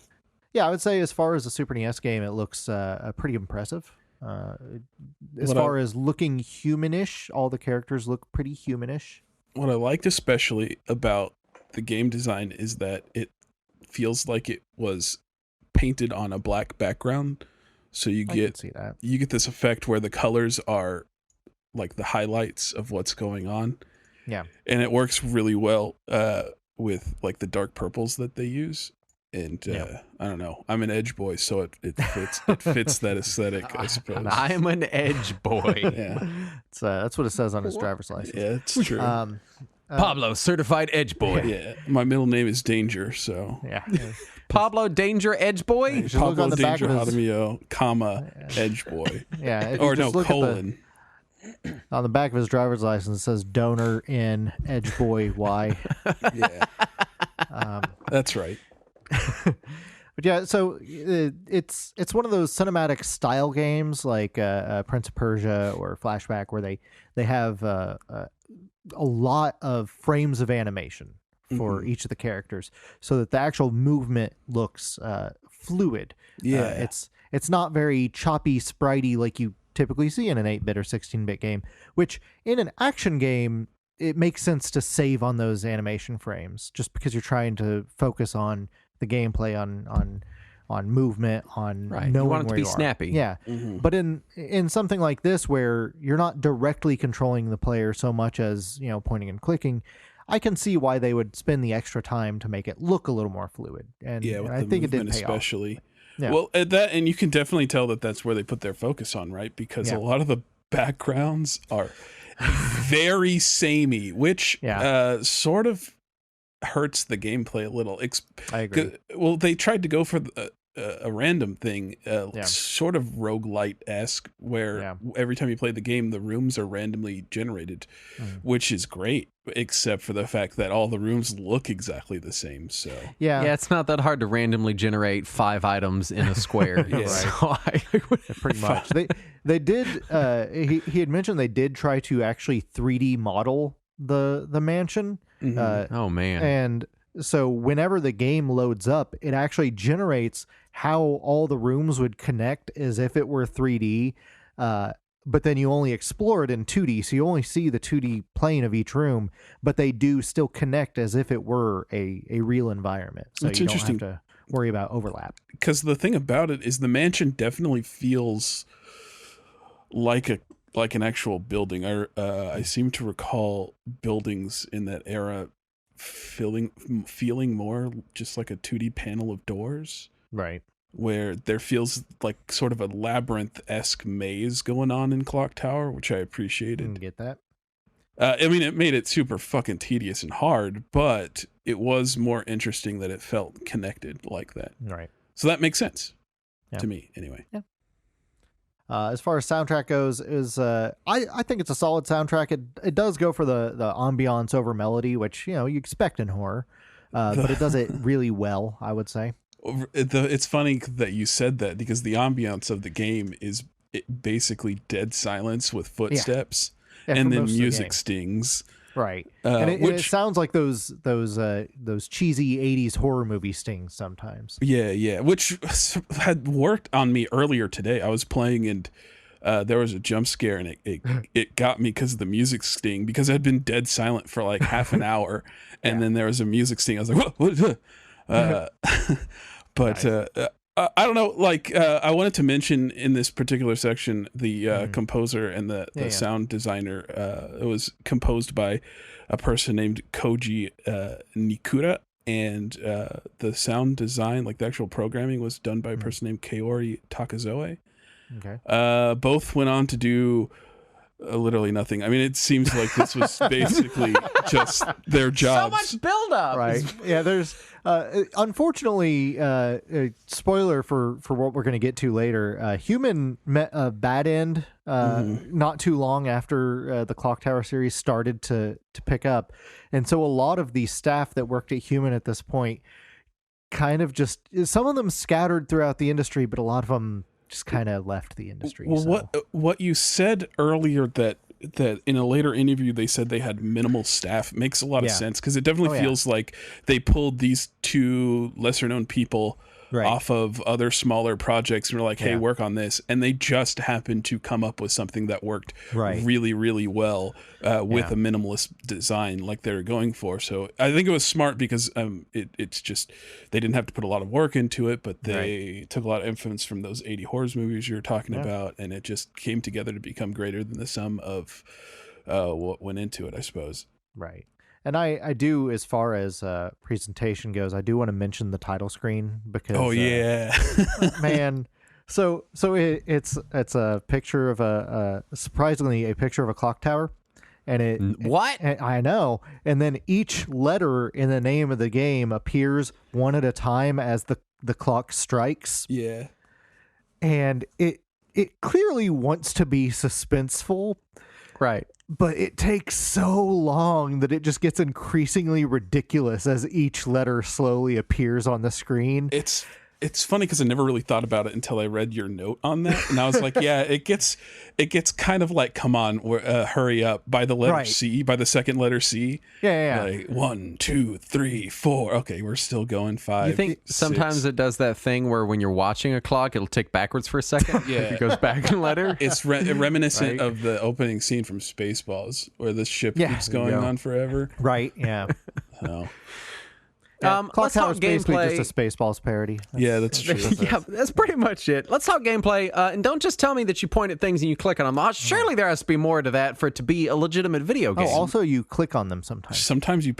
I would say as far as a Super NES game, it looks pretty impressive. As What far as looking humanish, all the characters look pretty humanish. what I liked especially about the game design is that it feels like it was painted on a black background. So you I can get see that. you get this effect where the colors are like the highlights of what's going on. Yeah. And it works really well with like the dark purples that they use. And I don't know. I'm an edge boy, so it fits that aesthetic, I suppose. I'm an edge boy. Yeah. That's what it says on his driver's license. Yeah, it's true. Pablo, certified edge boy. Yeah. My middle name is Danger, so Yeah. Pablo Danger Edge Boy. Just look Pablo on the back Danger of his, Jaramillo, comma, Edge Boy. yeah. if you Or no, just look at colon. on the back of his driver's license, it says donor in Edge Boy Y. Yeah. That's right. But yeah, so it's one of those cinematic style games like Prince of Persia or Flashback where they have a lot of frames of animation for each of the characters so that the actual movement looks fluid. Yeah. It's not very choppy, spritey like you typically see in an 8-bit or 16-bit game, which in an action game it makes sense to save on those animation frames just because you're trying to focus on the gameplay, on movement, on Right. knowing You want it to where be you are. snappy. Yeah. But in something like this where you're not directly controlling the player so much as, pointing and clicking, I can see why they would spend the extra time to make it look a little more fluid. And, Yeah, with and I the think it did movement pay especially. off. Yeah. Well, and you can definitely tell that that's where they put their focus on, right? Because a lot of the backgrounds are very samey, which sort of hurts the gameplay a little. I agree. Well, they tried to go for a random thing, sort of roguelite-esque, where every time you play the game, the rooms are randomly generated, which is great, except for the fact that all the rooms look exactly the same. So yeah, it's not that hard to randomly generate 5 items in a square. So pretty much. They did. He had mentioned they did try to actually 3D model the mansion. Oh man! And so whenever the game loads up, it actually generates how all the rooms would connect as if it were 3D. But then you only explore it in 2D, so you only see the 2D plane of each room, but they do still connect as if it were a real environment. So It's you interesting. don't have to worry about overlap. Because the thing about it is the mansion definitely feels like an actual building. I seem to recall buildings in that era feeling more just like a 2D panel of doors. Right. Where there feels like sort of a labyrinth-esque maze going on in Clock Tower, which I appreciated. Get that? I mean, it made it super fucking tedious and hard, but it was more interesting that it felt connected like that. Right. So that makes sense to me, anyway. Yeah. As far as soundtrack goes, I think it's a solid soundtrack. It does go for the ambiance over melody, which you expect in horror, but it does it really well, I would say. It's funny that you said that because the ambiance of the game is basically dead silence with footsteps and then music stings. Right, and it sounds like those cheesy '80s horror movie stings sometimes. Yeah, which had worked on me earlier today. I was playing and there was a jump scare and it got me because of the music sting because it had been dead silent for like half an hour, and then there was a music sting. I was like, what? But nice. I don't know. Like I wanted to mention in this particular section the composer and the sound designer. It was composed by a person named Koji Nikura, and the sound design, like the actual programming, was done by a person named Kaori Takazoe. Okay. Both went on to do literally nothing. I mean, it seems like this was basically just their jobs. So much buildup, right? Yeah, there's unfortunately spoiler for what we're going to get to later. Human met a bad end not too long after the Clock Tower series started to pick up, and so a lot of the staff that worked at Human at this point kind of just some of them scattered throughout the industry, but a lot of them just kind of left the industry. Well, what you said earlier that in a later interview they said they had minimal staff makes a lot of sense because it definitely feels like they pulled these two lesser known people off of other smaller projects and were like, hey, work on this, and they just happened to come up with something that worked really, really well with a minimalist design like they were going for. So I think it was smart because it's just they didn't have to put a lot of work into it, but they took a lot of influence from those 80 horrors movies you were talking about, and it just came together to become greater than the sum of what went into it, I suppose. Right. And I do, as far as presentation goes, I do want to mention the title screen because man, so it's a picture of surprisingly a picture of a clock tower, and I know, and then each letter in the name of the game appears one at a time as the clock strikes. Yeah, and it clearly wants to be suspenseful, right? But it takes so long that it just gets increasingly ridiculous as each letter slowly appears on the screen. It's it's funny because I never really thought about it until I read your note on that, and I was like, yeah, it gets kind of like, come on, hurry up by the letter C, by the second letter C. Yeah. Like 1, 2, 3, 4. Okay, we're still going 5. You think 6. sometimes it does that thing where when you're watching a clock, it'll tick backwards for a second? Yeah. It goes back in letter? It's reminiscent of the opening scene from Spaceballs, where the ship keeps going on forever. Right, yeah. So. Clock let's talk Tower's basically gameplay. just a Spaceballs parody. That's true. Yeah, that's pretty much it. Let's talk gameplay. And don't just tell me that you point at things and you click on them. Surely there has to be more to that for it to be a legitimate video game. Oh, also you click on them sometimes. Sometimes you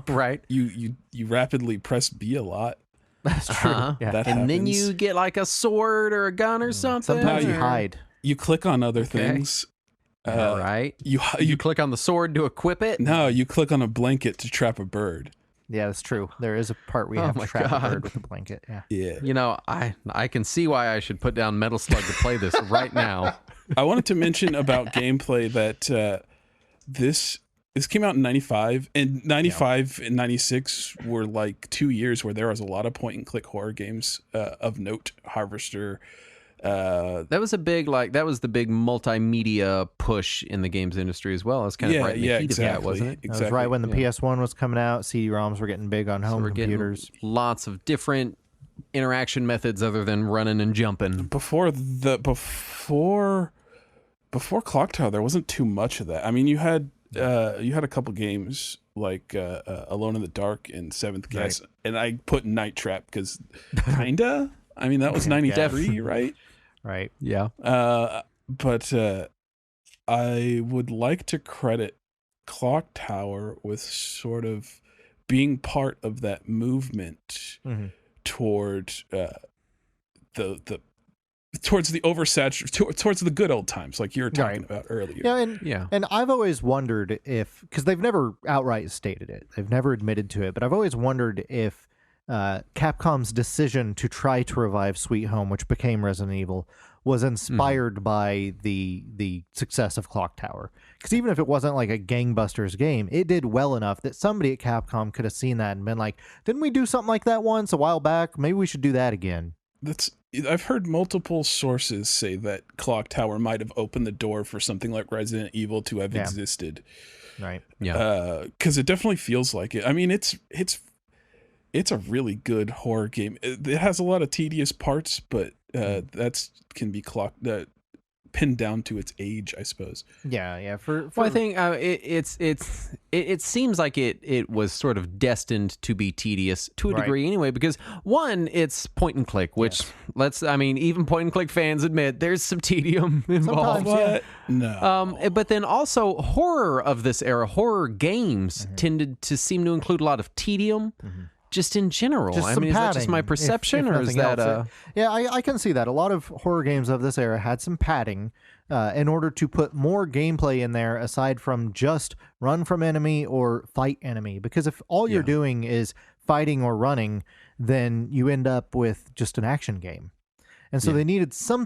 right. You rapidly press B a lot. That's true. Yeah. That And then happens. you get like a sword or a gun or something. Sometimes you or- hide. You click on other things. All right. You click on the sword to equip it. No, you click on a blanket to trap a bird. Yeah, that's true. There is a part where you have my to trap God. a bird with a blanket. Yeah. Yeah. You know, I can see why I should put down Metal Slug to play this right now. I wanted to mention about gameplay that this came out in 95, and 95 and 96 were like 2 years where there was a lot of point and click horror games of note. Harvester. That was the big multimedia push in the games industry as well. It was kind of right in the heat of that, wasn't it? That was right when the PS1 was coming out. CD-ROMs were getting big on home We're getting computers. lots of different interaction methods other than running and jumping. Before Clock Tower, there wasn't too much of that. I mean, you had a couple games like Alone in the Dark and Seventh Guess, and I put Night Trap because kinda. I mean, that was 93, right? Right. Yeah. But I would like to credit Clock Tower with sort of being part of that movement toward towards the oversaturated, towards the good old times, like you were talking about earlier. Yeah, and I've always wondered if, because they've never outright stated it, they've never admitted to it, but I've always wondered if Capcom's decision to try to revive Sweet Home, which became Resident Evil, was inspired by the success of Clock Tower. Because even if it wasn't like a gangbusters game, it did well enough that somebody at Capcom could have seen that and been like, didn't we do something like that once a while back? Maybe we should do that again. I've heard multiple sources say that Clock Tower might have opened the door for something like Resident Evil to have existed. Right. Yeah. Because it definitely feels like it. I mean, it's a really good horror game. It has a lot of tedious parts, but that's can be pinned down to its age, I suppose. Yeah. Well, I think it seems like it was sort of destined to be tedious to a degree anyway, because one, it's point and click, which even point and click fans admit there's some tedium involved. What? No. But then also horror of this era, horror games tended to seem to include a lot of tedium. Just in general. Just I mean, is that just my perception, or is that Yeah, I can see that. A lot of horror games of this era had some padding in order to put more gameplay in there aside from just run from enemy or fight enemy. Because if all you're doing is fighting or running, then you end up with just an action game. And so they needed some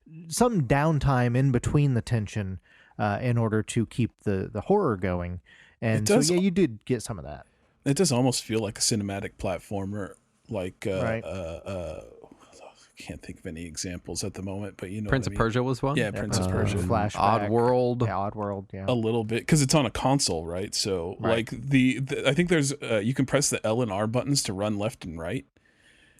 downtime in between the tension in order to keep the horror going. And so you did get some of that. It does almost feel like a cinematic platformer, like I can't think of any examples at the moment, but you know, Prince of Persia was one. Yeah, Prince of Persia, Flashback, Oddworld, Oddworld, a little bit because it's on a console, right? So like the I think there's you can press the L and R buttons to run left and right.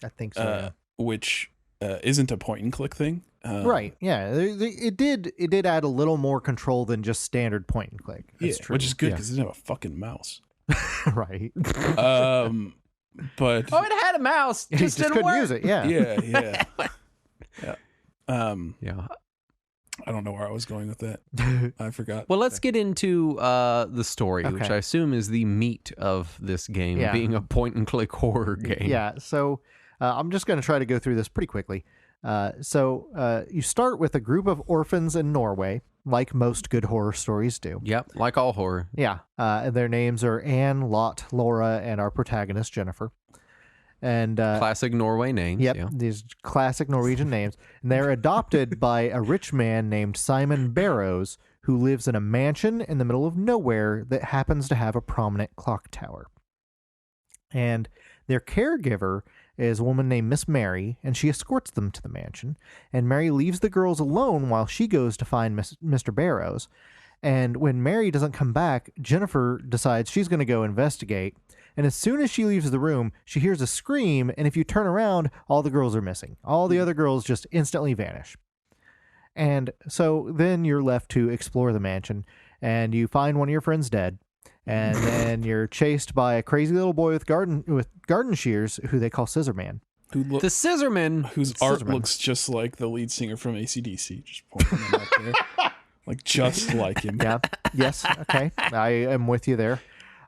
I think so, which isn't a point and click thing. Right. Yeah. It did add a little more control than just standard point and click. That's true. Which is good because it didn't have a fucking mouse. Right. But it had a mouse, just didn't couldn't work. use it. Yeah. Yeah. Yeah. I don't know where I was going with that. I forgot. Well, let's get into the story, which I assume is the meat of this game, being a point and click horror game. Yeah. So I'm just going to try to go through this pretty quickly. So you start with a group of orphans in Norway, like most good horror stories do. Yep, like all horror. Yeah. Their names are Anne, Lot, Laura, and our protagonist, Jennifer. And classic Norway names. Yep, yeah. These classic Norwegian names. And they're adopted by a rich man named Simon Barrows, who lives in a mansion in the middle of nowhere that happens to have a prominent clock tower. And their caregiver is a woman named Miss Mary, and she escorts them to the mansion. And Mary leaves the girls alone while she goes to find Mr. Barrows. And when Mary doesn't come back, Jennifer decides she's going to go investigate. And as soon as she leaves the room, she hears a scream, and if you turn around, all the girls are missing. All the other girls just instantly vanish. And so then you're left to explore the mansion, and you find one of your friends dead. And then you're chased by a crazy little boy with garden shears, who they call Scissorman. The Scissorman, whose art looks just like the lead singer from AC/DC. Just pointing him out there, like just like him. Yeah. Yes. Okay. I am with you there.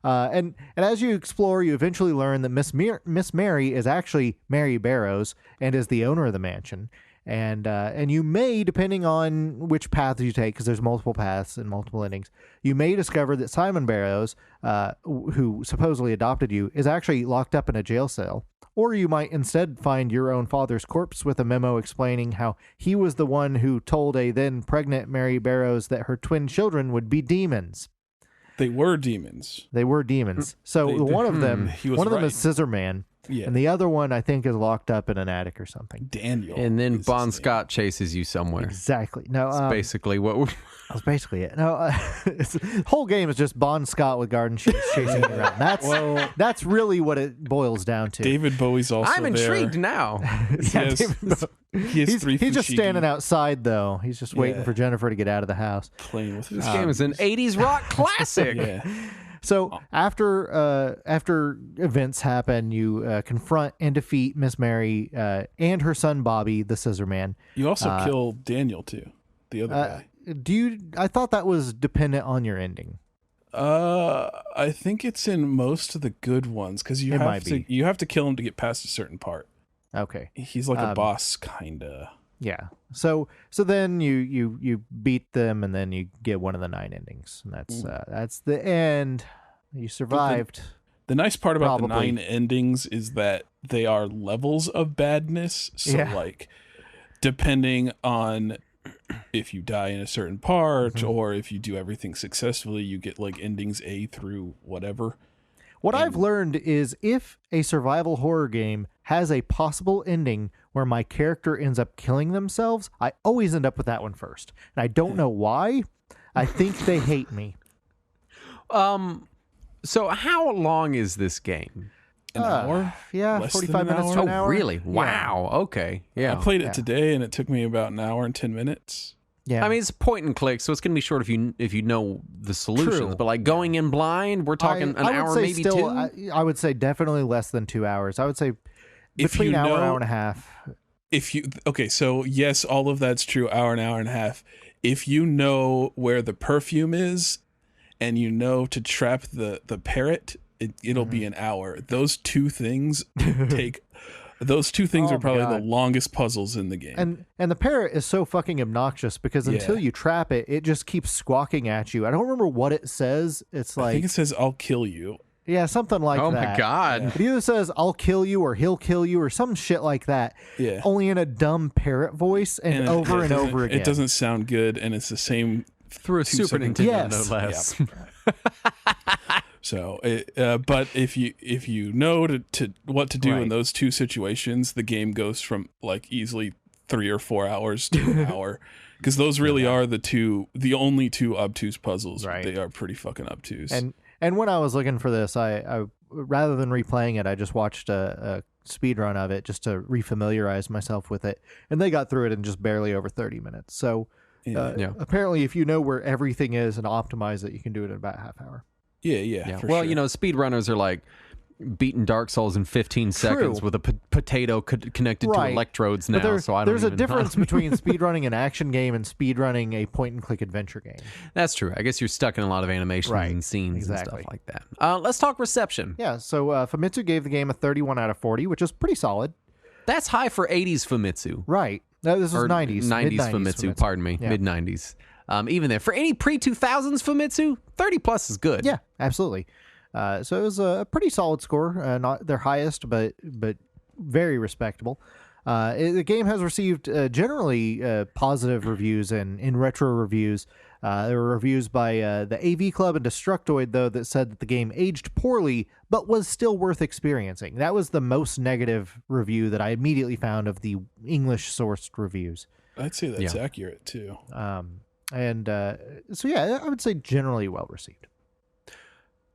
And as you explore, you eventually learn that Miss Mary is actually Mary Barrows and is the owner of the mansion. And you may, depending on which path you take, because there's multiple paths and multiple endings, you may discover that Simon Barrows, who supposedly adopted you, is actually locked up in a jail cell. Or you might instead find your own father's corpse with a memo explaining how he was the one who told a then pregnant Mary Barrows that her twin children would be demons. They were demons. So one of them is Scissorman. Yeah. And the other one, I think, is locked up in an attic or something. Daniel. And then Bon Scott chases you somewhere. Exactly. No, that's basically what we're... That's basically it. No, the whole game is just Bon Scott with garden shears chasing you around. That's really what it boils down to. David Bowie's also I'm intrigued now. Yeah, he's just standing outside, though. He's just waiting for Jennifer to get out of the house. Playing with this game is an 80s rock classic. Yeah. So after events happen, you confront and defeat Miss Mary and her son Bobby, the Scissorman. You also kill Daniel too, the other guy. I thought that was dependent on your ending. I think it's in most of the good ones because you have to kill him to get past a certain part. Okay, he's like a boss, kinda. Yeah. So then you beat them, and then you get one of the 9 endings, and that's the end. You survived. The nice part about the 9 endings is that they are levels of badness. So like, depending on if you die in a certain part or if you do everything successfully, you get like endings A through whatever. What I've learned is if a survival horror game has a possible ending where my character ends up killing themselves, I always end up with that one first. And I don't know why. I think they hate me. So how long is this game? An hour? Yeah, Less 45 than an minutes to an Oh, hour. really? Wow. Okay. Yeah. I played it today, and it took me about an hour and 10 minutes. Yeah. I mean, it's point and click, so it's going to be short if you know the solutions. True. But like going in blind, we're talking an hour, maybe 2. I would say definitely less than 2 hours. I would say between an hour and a half. So yes, all of that's true. Hour and a half. If you know where the perfume is, and you know to trap the parrot, it'll be an hour. Those two things are probably the longest puzzles in the game. And the parrot is so fucking obnoxious because until you trap it, it just keeps squawking at you. I don't remember what it says. It's like, I think it says, "I'll kill you." Yeah, something like that. Oh my God. It either says, "I'll kill you" or "he'll kill you" or some shit like that. Yeah. Only in a dumb parrot voice and over and over again. It doesn't sound good, and it's the same through a Super Nintendo, no less. So, but if you know what to do in those two situations, the game goes from like easily 3 or 4 hours to an hour, because those really are the only two obtuse puzzles. Right. They are pretty fucking obtuse. And when I was looking for this, I rather than replaying it, I just watched a speed run of it just to refamiliarize myself with it, and they got through it in just barely over 30 minutes. So. Apparently, if you know where everything is and optimize it, you can do it in about a half hour. Yeah. Well, sure. Speedrunners are like beating Dark Souls in 15 seconds with a potato connected to electrodes now. There's a difference between speedrunning an action game and speedrunning a point-and-click adventure game. That's true. I guess you're stuck in a lot of animations and scenes and stuff like that. Let's talk reception. Yeah, so Famitsu gave the game a 31 out of 40, which is pretty solid. That's high for 80s Famitsu. Right. No, this was 90s. 90s Famitsu, pardon me. Yeah. Mid-90s. Even there. For any pre-2000s Famitsu, 30 plus is good. Yeah, absolutely. So it was a pretty solid score. Not their highest, but very respectable. The game has received generally positive reviews and in retro reviews. There were reviews by the AV Club and Destructoid, though, that said that the game aged poorly, but was still worth experiencing. That was the most negative review that I immediately found of the English-sourced reviews. I'd say that's accurate, too. So, yeah, I would say generally well-received.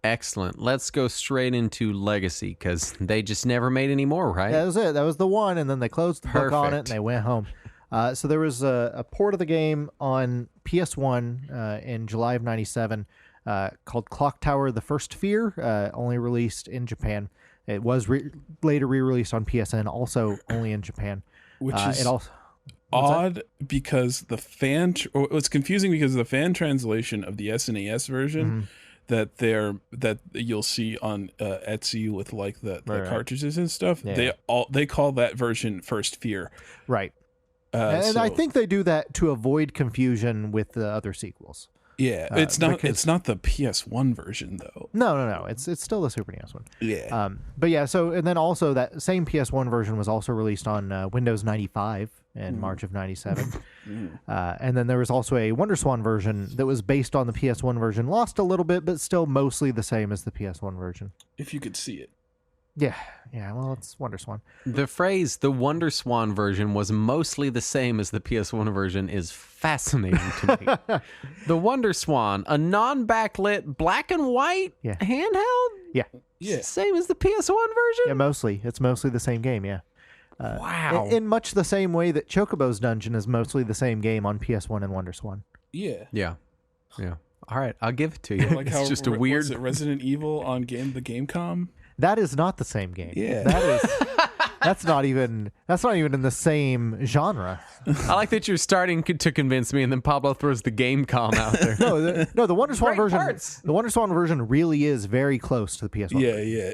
Excellent. Let's go straight into Legacy, because they just never made any more, right? That was it. That was the one, and then they closed the book on it, and they went home. So there was a port of the game on PS1 in July of 97 called Clock Tower: The First Fear, only released in Japan. It was later re-released on PSN, also only in Japan. Which is odd because the it's confusing because the fan translation of the SNES version that you'll see on Etsy with like the cartridges and stuff, they call that version First Fear. Right. And I think they do that to avoid confusion with the other sequels. Yeah, it's not the PS1 version though. No. It's still the Super NES one. Yeah. But yeah, so and then also that same PS1 version was also released on Windows 95 in March of 97. And then there was also a WonderSwan version that was based on the PS1 version, lost a little bit, but still mostly the same as the PS1 version. If you could see it. Yeah, well, it's WonderSwan. The phrase, the WonderSwan version was mostly the same as the PS1 version is fascinating to me. The WonderSwan, a non-backlit black and white handheld? Yeah. Same as the PS1 version? Yeah, mostly. It's mostly the same game, yeah. Wow. In much the same way that Chocobo's Dungeon is mostly the same game on PS1 and WonderSwan. Yeah. All right, I'll give it to you. Like it's how just a weird... Was it Resident Evil on the Gamecom? That is not the same game. Yeah. That's not even in the same genre. I like that you're starting to convince me, and then Pablo throws the Gamecom out there. The WonderSwan version. The WonderSwan version really is very close to the PS1. Yeah.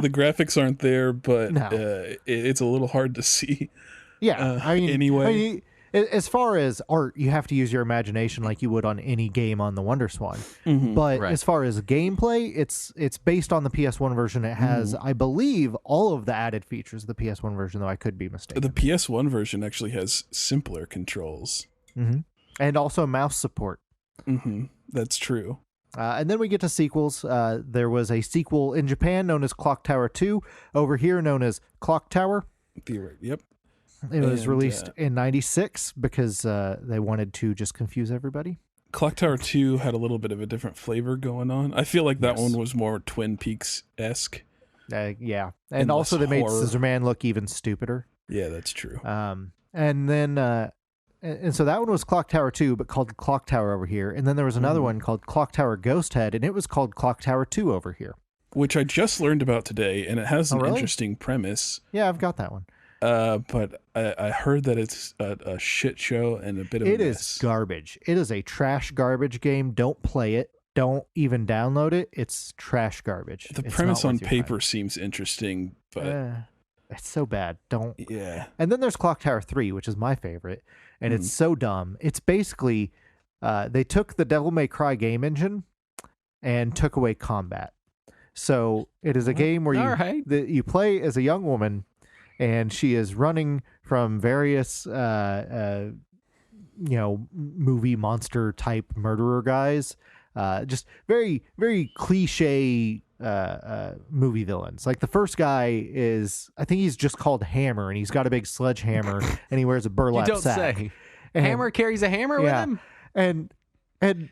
The graphics aren't there, but it's a little hard to see. Yeah, anyway. As far as art, you have to use your imagination like you would on any game on the WonderSwan. But as far as gameplay, it's based on the PS1 version. It has, I believe, all of the added features of the PS1 version, though I could be mistaken. The PS1 version actually has simpler controls. And also mouse support. That's true. And then we get to sequels. There was a sequel in Japan known as Clock Tower 2. Over here known as Clock Tower. Yep. It was released in 96 because they wanted to just confuse everybody. Clock Tower 2 had a little bit of a different flavor going on. I feel like that one was more Twin Peaks-esque. Yeah. And also they made Scissorman look even stupider. Yeah, that's true. And then... and so that one was Clock Tower 2, but called Clock Tower over here. And then there was another one called Clock Tower Ghost Head, and it was called Clock Tower 2 over here. Which I just learned about today, and it has an interesting premise. Yeah, I've got that one. But I heard that it's a shit show and a bit of a mess. It is garbage. It is a trash garbage game. Don't play it. Don't even download it. It's trash garbage. The premise on paper seems interesting, but... it's so bad. Don't. Yeah. And then there's Clock Tower 3, which is my favorite, and it's so dumb. It's basically... they took the Devil May Cry game engine and took away combat. So it is a game where you play as a young woman... And she is running from various, movie monster type murderer guys. Just very, very cliche movie villains. Like the first guy is, I think he's just called Hammer, and he's got a big sledgehammer, and he wears a burlap sack. Say. And Hammer carries a hammer with him? And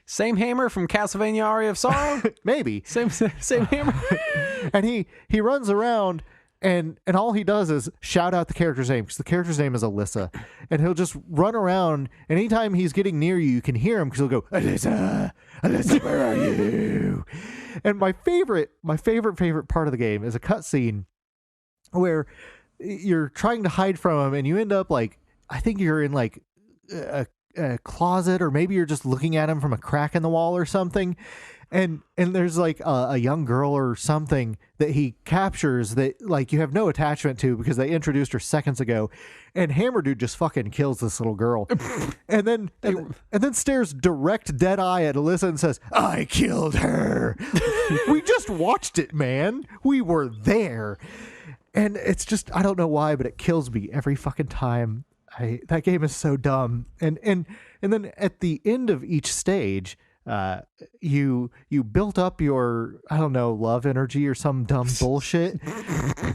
same hammer from Castlevania Aria of Sorrow? Maybe. Same hammer. And he runs around. And all he does is shout out the character's name, because the character's name is Alyssa. And he'll just run around, and anytime he's getting near you can hear him, because he'll go, Alyssa, where are you? And my favorite part of the game is a cutscene where you're trying to hide from him, and you end up like, I think you're in like a closet, or maybe you're just looking at him from a crack in the wall or something. And there's like a young girl or something that he captures that like you have no attachment to because they introduced her seconds ago, and Hammer Dude just fucking kills this little girl, and then stares direct dead eye at Alyssa and says, "I killed her." We just watched it, man. We were there, and it's just I don't know why, but it kills me every fucking time. that game is so dumb. And then at the end of each stage, you built up your, I don't know, love energy or some dumb bullshit,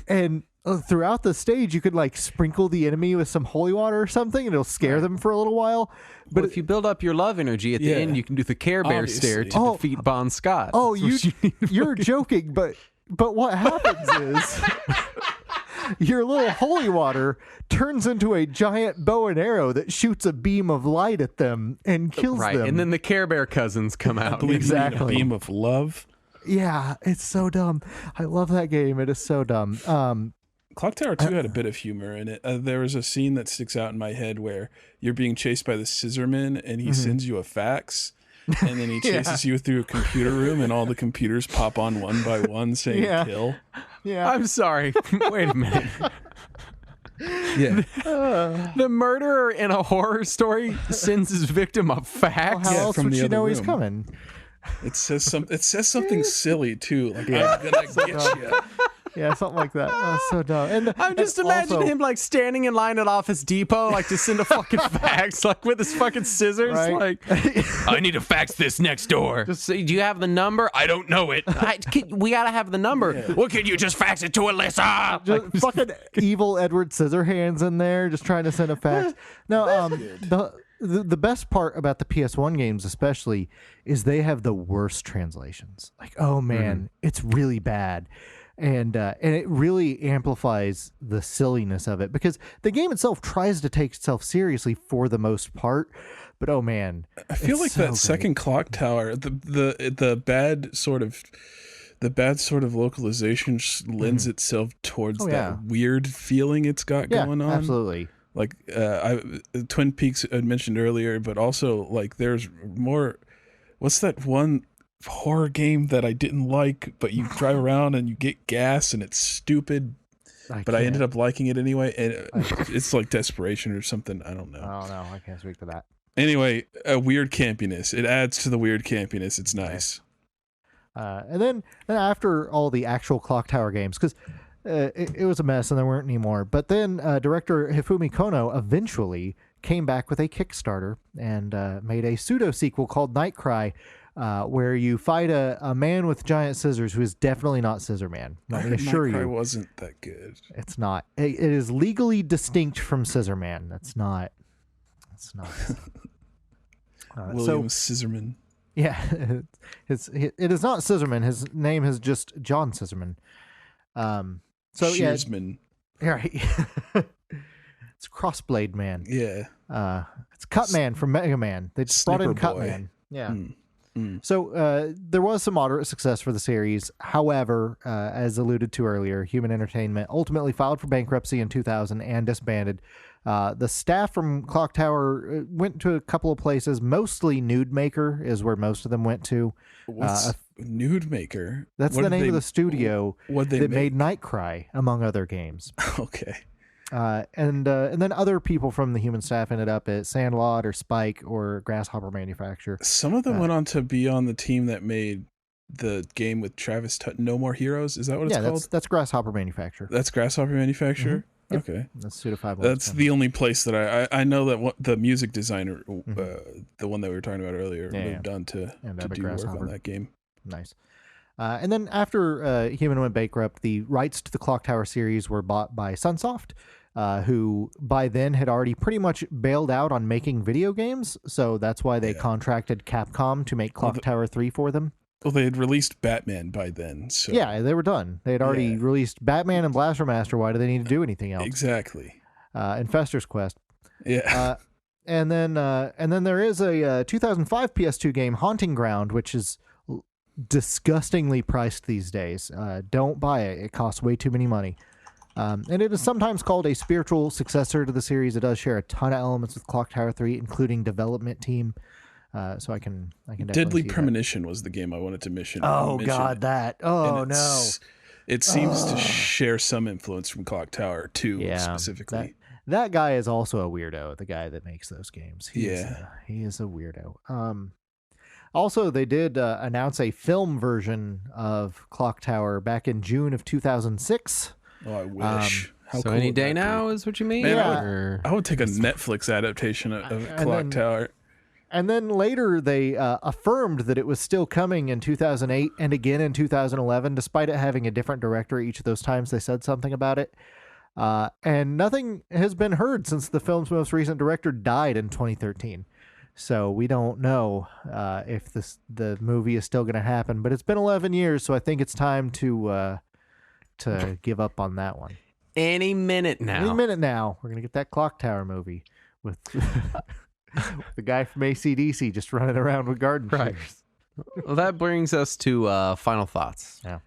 and throughout the stage you could like sprinkle the enemy with some holy water or something, and it'll scare them for a little while. But if you build up your love energy at the end, you can do the Care Bear stare to defeat Bon Scott. Oh, you're joking, but what happens is your little holy water turns into a giant bow and arrow that shoots a beam of light at them and kills them. And then the Care Bear cousins come out. Exactly. A beam of love. Yeah, it's so dumb. I love that game. It is so dumb. Clock Tower 2 had a bit of humor in it. There was a scene that sticks out in my head where you're being chased by the scissorman and he sends you a fax. And then he chases you through a computer room and all the computers pop on one by one saying kill. Yeah. I'm sorry. Wait a minute. Yeah. The murderer in a horror story sends his victim a fax. How else from would the you other know he's room. coming? It says something silly too. Like I'm gonna get you. Yeah, something like that. Oh, so dumb. And I'm just and imagining also- him like standing in line at Office Depot, like to send a fucking fax, like with his fucking scissors. Right. Like, I need to fax this next door. Just say, do you have the number? I don't know it. We gotta have the number. Yeah. Well, can you just fax it to Alyssa? Just fucking evil Edward Scissorhands in there, just trying to send a fax. No, the best part about the PS1 games, especially, is they have the worst translations. Like, oh man, it's really bad. And it really amplifies the silliness of it, because the game itself tries to take itself seriously for the most part, but oh man, I feel like so that great. second Clock Tower, the bad sort of localization lends itself towards that weird feeling it's got going on. Absolutely. Like Twin Peaks I mentioned earlier, but also like there's more. What's that one horror game that I didn't like, but you drive around and you get gas and it's stupid, but I ended up liking it anyway, and it's like Desperation or something. I don't know. I can't speak to that. Anyway, weird campiness. It adds to the weird campiness. It's nice. And then after all the actual Clock Tower games, because it was a mess and there weren't any more, but then director Hifumi Kono eventually came back with a Kickstarter and made a pseudo sequel called Nightcry, where you fight a man with giant scissors who is definitely not Scissor Man. Let me assure you, Nightcry wasn't that good. it's not. It is legally distinct from Scissor Man. That's not. It's not. William Scissorman. Yeah, it is not Scissorman. His name is just John Scissorman. Shearsman. Yeah, right. It's Crossblade Man. Yeah. It's Cutman from Mega Man. They just brought in Snipper Boy. Cutman. Yeah. So there was some moderate success for the series. However, as alluded to earlier, Human Entertainment ultimately filed for bankruptcy in 2000 and disbanded. The staff from Clock Tower went to a couple of places. Mostly Nude Maker is where most of them went to. What's Nude Maker? That's the name of the studio that made Nightcry, among other games. Okay. And then other people from the human staff ended up at Sandlot or Spike or Grasshopper Manufacturer. Some of them went on to be on the team that made the game with Travis No More Heroes. Is that what it's called? That's Grasshopper Manufacturer. That's Grasshopper Manufacturer? Mm-hmm. Yep. Okay. That's Pseudo That's the only place that I know that the music designer, the one that we were talking about earlier, moved on to do work on that game. Nice. And then after Human went bankrupt, the rights to the Clock Tower series were bought by Sunsoft, who by then had already pretty much bailed out on making video games. So that's why they contracted Capcom to make Clock Tower 3 for them. Well, they had released Batman by then. So yeah, they were done. They had already released Batman and Blaster Master. Why do they need to do anything else? Exactly. Infestor's Quest. Yeah. And then there is a 2005 PS2 game, Haunting Ground, which is disgustingly priced these days. Don't buy it. It costs way too many money. And it is sometimes called a spiritual successor to the series. It does share a ton of elements with Clock Tower 3, including development team. So I can Deadly Premonition was the game I wanted to mention. Oh God, that. Oh no. It seems to share some influence from Clock Tower 2 specifically. That guy is also a weirdo, the guy that makes those games. He is a weirdo. Also, they did announce a film version of Clock Tower back in June of 2006. Oh, I wish. How So cool any would day that be? now is what you mean? Man, or- I would take a Netflix adaptation of Clock Tower. And then later they affirmed that it was still coming in 2008 and again in 2011, despite it having a different director each of those times they said something about it. And nothing has been heard since the film's most recent director died in 2013. So we don't know if the movie is still going to happen. But it's been 11 years, so I think it's time to give up on that one. Any minute now. Any minute now, we're going to get that Clock Tower movie with the guy from AC/DC just running around with garden shears. Well, that brings us to final thoughts. Yeah.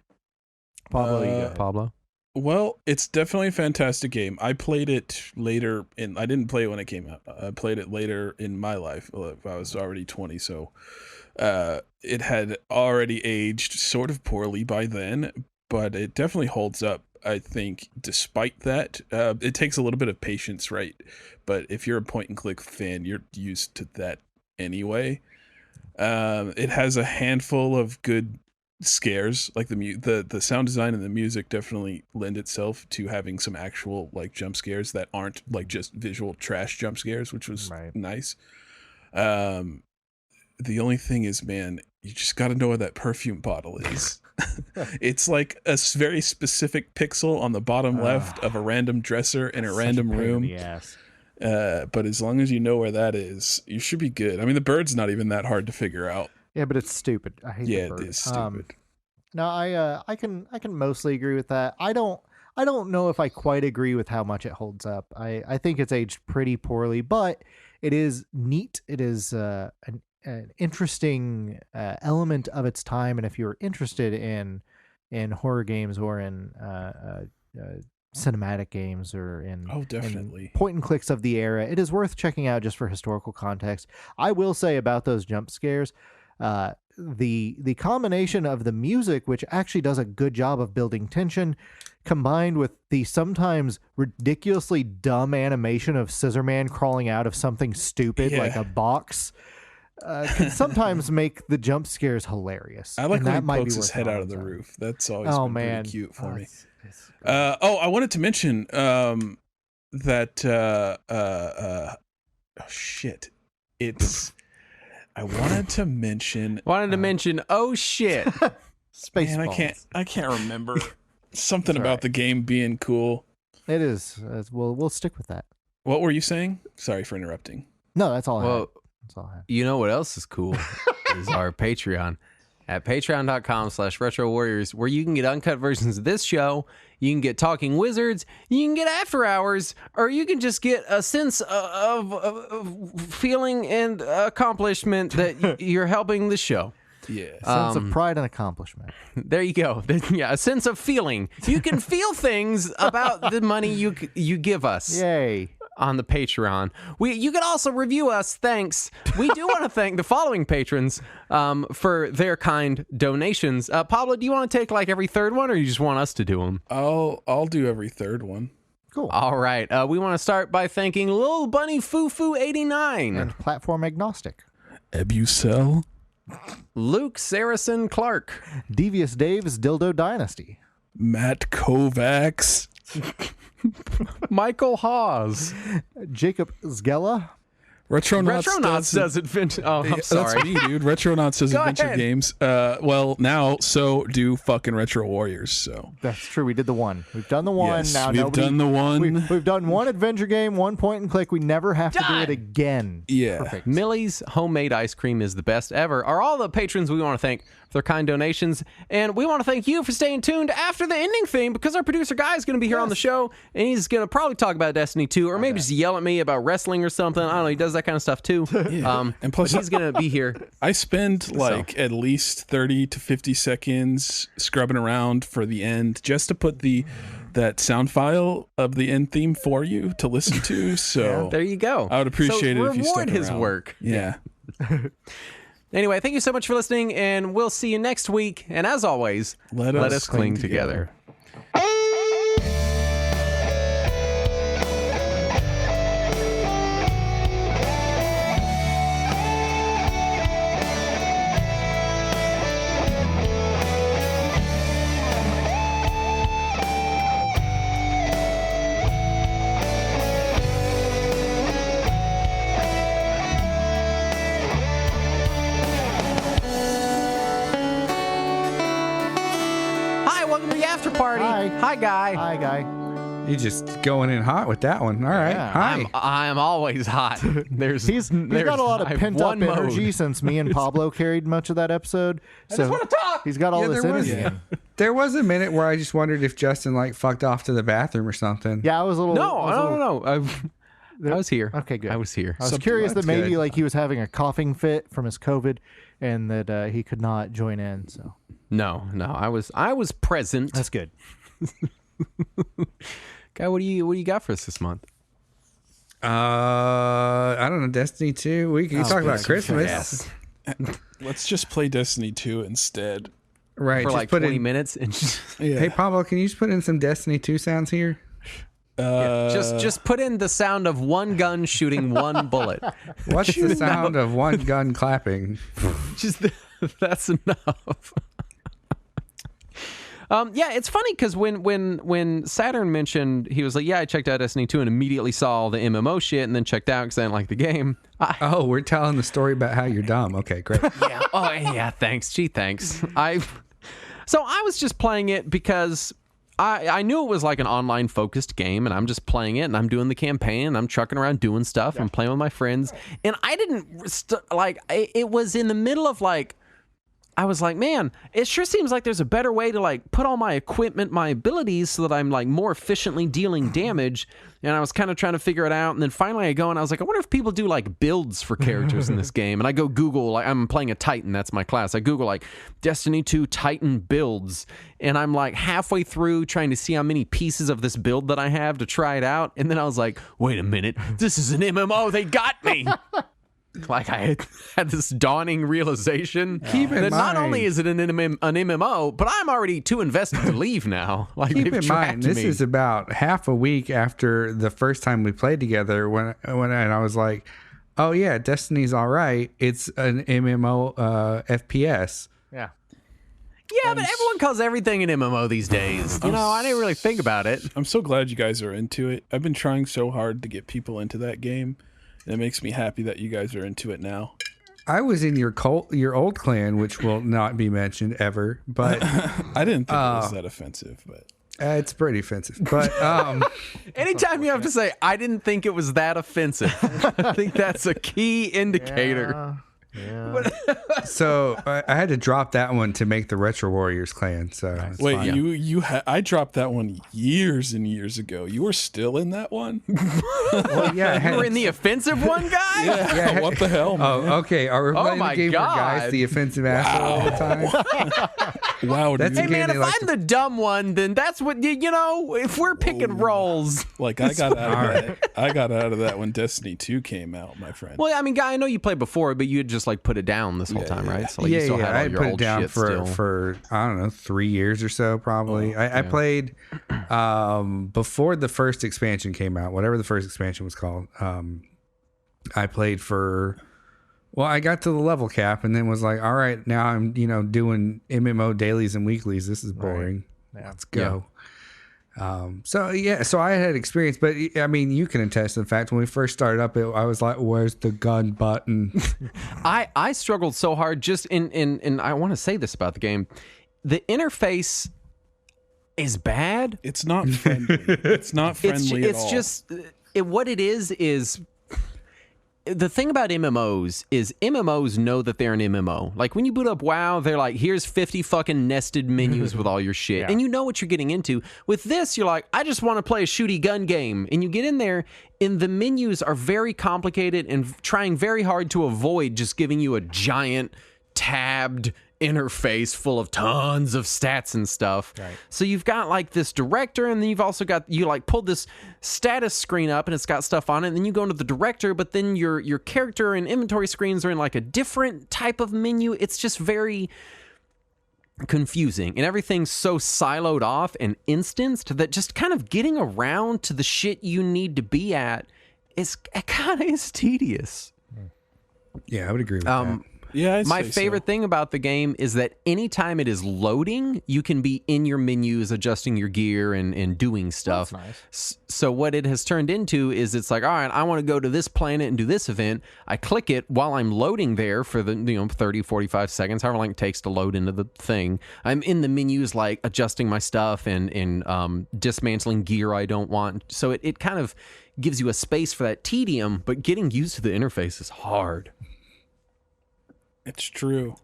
Pablo, you go. Pablo? Well, it's definitely a fantastic game. I played it later I didn't play it when it came out. I played it later in my life. Well, I was already 20, so it had already aged sort of poorly by then, but it definitely holds up, I think, despite that. It takes a little bit of patience, right? But if you're a point-and-click fan, you're used to that anyway. It has a handful of good scares, like the sound design and the music definitely lend itself to having some actual like jump scares that aren't like just visual trash jump scares, which was nice. The only thing is, man, you just got to know where that perfume bottle is. It's like a very specific pixel on the bottom left of a random dresser in a random room. Yes. But as long as you know where that is, you should be good. I mean, the bird's not even that hard to figure out. Yeah, but it's stupid. I hate the bird. It is stupid. No, I can mostly agree with that. I don't know if I quite agree with how much it holds up. I think it's aged pretty poorly, but it is neat. It is an interesting element of its time, and if you're interested in horror games or in cinematic games or in definitely point and clicks of the era, it is worth checking out just for historical context. I will say about those jump scares, the combination of the music, which actually does a good job of building tension, combined with the sometimes ridiculously dumb animation of Scissorman crawling out of something stupid like a box, can sometimes make the jump scares hilarious. I like and when he that might pokes be his worth head out of the commenting. roof. That's always been pretty cute for me. It's I wanted to mention that oh shit, it's. I wanted to mention. Oh shit! Spaceballs. Man, I can't remember something about the game being cool. It is. We'll stick with that. What were you saying? Sorry for interrupting. No, that's all. Well, that's all I have. you know what else is cool? Is our Patreon at patreon.com/Retro Warriors, where you can get uncut versions of this show. You can get Talking Wizards, you can get After Hours, or you can just get a sense of feeling and accomplishment that you're helping the show. Yeah. Sense of pride and accomplishment. There you go. Yeah, a sense of feeling. You can feel things about the money you give us. Yay. On the Patreon. You can also review us. Thanks. We do want to thank the following patrons for their kind donations. Pablo, do you want to take like every third one, or you just want us to do them? I'll do every third one. Cool. All right. We want to start by thanking Lil Bunny Fufu 89 And platform agnostic. Ebucel. Luke Saracen Clark, Devious Dave's Dildo Dynasty. Matt Kovacs. Michael Hawes, Jacob Retronauts Zgella. doesn't finish. Oh, I'm sorry. That's me, dude. Retronauts does Go adventure ahead. games. Well, now so do fucking Retro Warriors. So That's true. We did the one. We've done the one. yes, Now we've done the one. We've done one adventure game, one point and click. We never have to do Done. it again. Yeah. Perfect. Millie's homemade ice cream is the best ever are all the patrons we want to thank for their kind donations. And we want to thank you for staying tuned after the ending theme, because our producer guy is going to be here on the show, and he's going to probably talk about Destiny 2, or maybe just yell at me about wrestling or something. I don't know. He does that kind of stuff too. And plus, but he's going to be here. I spend like at least 30 to 50 seconds scrubbing around for the end just to put that sound file of the end theme for you to listen to. So There you go. I would appreciate so it if you stuck reward his around. work. Yeah. Anyway, thank you so much for listening, and we'll see you next week. And as always, let us cling together. party. Hi. Hi, guy. Hi, guy. You just going in hot with that one. All right. Yeah. Hi. I'm always hot. He's got a lot of pent up energy since me and Pablo carried much of that episode. So just want to talk. He's got all this energy. There was a minute where I just wondered if Justin like fucked off to the bathroom or something. Yeah, I was a little. No. I was here. Okay, good. I was here. I was curious that maybe good. like he was having a coughing fit from his COVID, and that he could not join in. So No. I was present. that's good. Guy, what do you got for us this month? I don't know. Destiny 2. We can talk about Christmas. Yes. Let's just play Destiny 2 instead. Right. For just like put 20 in, minutes. And Yeah. Hey, Pablo, can you just put in some Destiny 2 sounds here? just put in the sound of one gun shooting one bullet. What's the sound of one gun clapping? That's enough. Yeah, it's funny because when Saturn mentioned, he was like, yeah, I checked out Destiny 2 and immediately saw all the MMO shit and then checked out because I didn't like the game. Oh, we're telling the story about how you're dumb. Okay, great. Yeah. Oh, yeah, thanks. Gee, thanks. So I was just playing it because I knew it was like an online focused game, and I'm just playing it, and I'm doing the campaign, and I'm trucking around doing stuff, and playing with my friends, and I didn't it was in the middle of like, I was like, man, it sure seems like there's a better way to like put all my equipment, my abilities, so that I'm like more efficiently dealing damage. And I was kind of trying to figure it out. And then finally I go and I was like, I wonder if people do like builds for characters in this game. And I go Google, like I'm playing a Titan, that's my class. I Google like Destiny 2 Titan builds. And I'm like halfway through trying to see how many pieces of this build that I have to try it out. And then I was like, wait a minute, this is an MMO. They got me. Like I had this dawning realization that not only is it an MMO, but I'm already too invested to leave now. Like Keep they've in tracked mind, this me. is about half a week after the first time we played together. When and I was like, "Oh yeah, Destiny's all right. It's an MMO FPS." Yeah. Yeah, but everyone calls everything an MMO these days. You know, I didn't really think about it. I'm so glad you guys are into it. I've been trying so hard to get people into that game. It makes me happy that you guys are into it now. I was in your old clan, which will not be mentioned ever, but I didn't think it was that offensive, but it's pretty offensive. But Anytime you have to say, I didn't think it was that offensive, I think that's a key indicator. Yeah. so I had to drop that one to make the Retro Warriors clan. So it's wait, fine. I dropped that one years and years ago. You were still in that one? Well, yeah, You were in the offensive one, guy? Yeah. What the hell, man? Oh, okay. Are we playing my the game where God. guys the offensive asshole all the time? Wow, That's dude. a Hey, man, they if like I'm the dumb one, then that's what, you know, if we're picking roles. Like I got out of that when Destiny 2 came out, my friend. Well, I mean, Guy, I know you played before, but you had just like put it down this whole time, right? So like, you still had all I your put old it down shit for still. for I don't know 3 years or so probably. I played before the first expansion came out, whatever the first expansion was called. I played for. Well, I got to the level cap and then was like, all right, now I'm doing MMO dailies and weeklies. This is boring. Right. Yeah. Let's go. So I had experience, but I mean, you can attest to the fact when we first started up, I was like, "Where's the gun button?" I struggled so hard just in I want to say this about the game. The interface is bad. It's not friendly. It's not friendly at all. It's just what it is the thing about MMOs is MMOs know that they're an MMO. Like when you boot up WoW, they're like, here's 50 fucking nested menus with all your shit. Yeah. And you know what you're getting into. With this, you're like, I just want to play a shooty gun game. And you get in there and the menus are very complicated and trying very hard to avoid just giving you a giant tabbed interface full of tons of stats and stuff. Right. So you've got like this director, and then you've also got, you like pulled this status screen up and it's got stuff on it, and then you go into the director, but then your character and inventory screens are in like a different type of menu. It's just very confusing, and everything's so siloed off and instanced that just kind of getting around to the shit you need to be at is kind of tedious. Yeah, I would agree with that. Yeah, I'd My say favorite thing about the game is that anytime it is loading, you can be in your menus adjusting your gear and doing stuff. That's nice. So what it has turned into is it's like, all right, I want to go to this planet and do this event. I click it while I'm loading there for the 30, 45 seconds, however long it takes to load into the thing. I'm in the menus like adjusting my stuff and dismantling gear I don't want. So it kind of gives you a space for that tedium, but getting used to the interface is hard. It's true.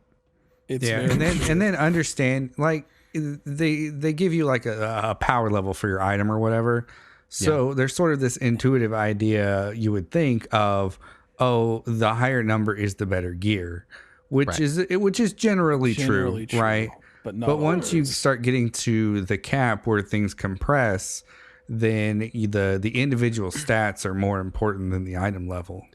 It's and then understand, like, they give you like a power level for your item or whatever. So there's sort of this intuitive idea you would think of, oh, the higher number is the better gear, which is generally true, right? But once you start getting to the cap where things compress, then the individual stats are more important than the item level.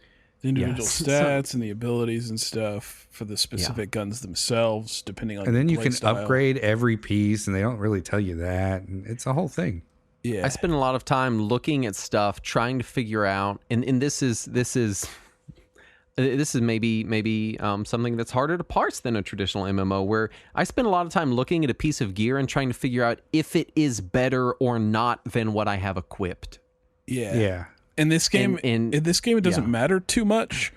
The individual stats and the abilities and stuff for the specific guns themselves, depending on. And then you can style. upgrade every piece, and they don't really tell you that. And it's a whole thing. Yeah, I spend a lot of time looking at stuff, trying to figure out, and this is maybe something that's harder to parse than a traditional MMO, where I spend a lot of time looking at a piece of gear and trying to figure out if it is better or not than what I have equipped. Yeah. In this game, it doesn't matter too much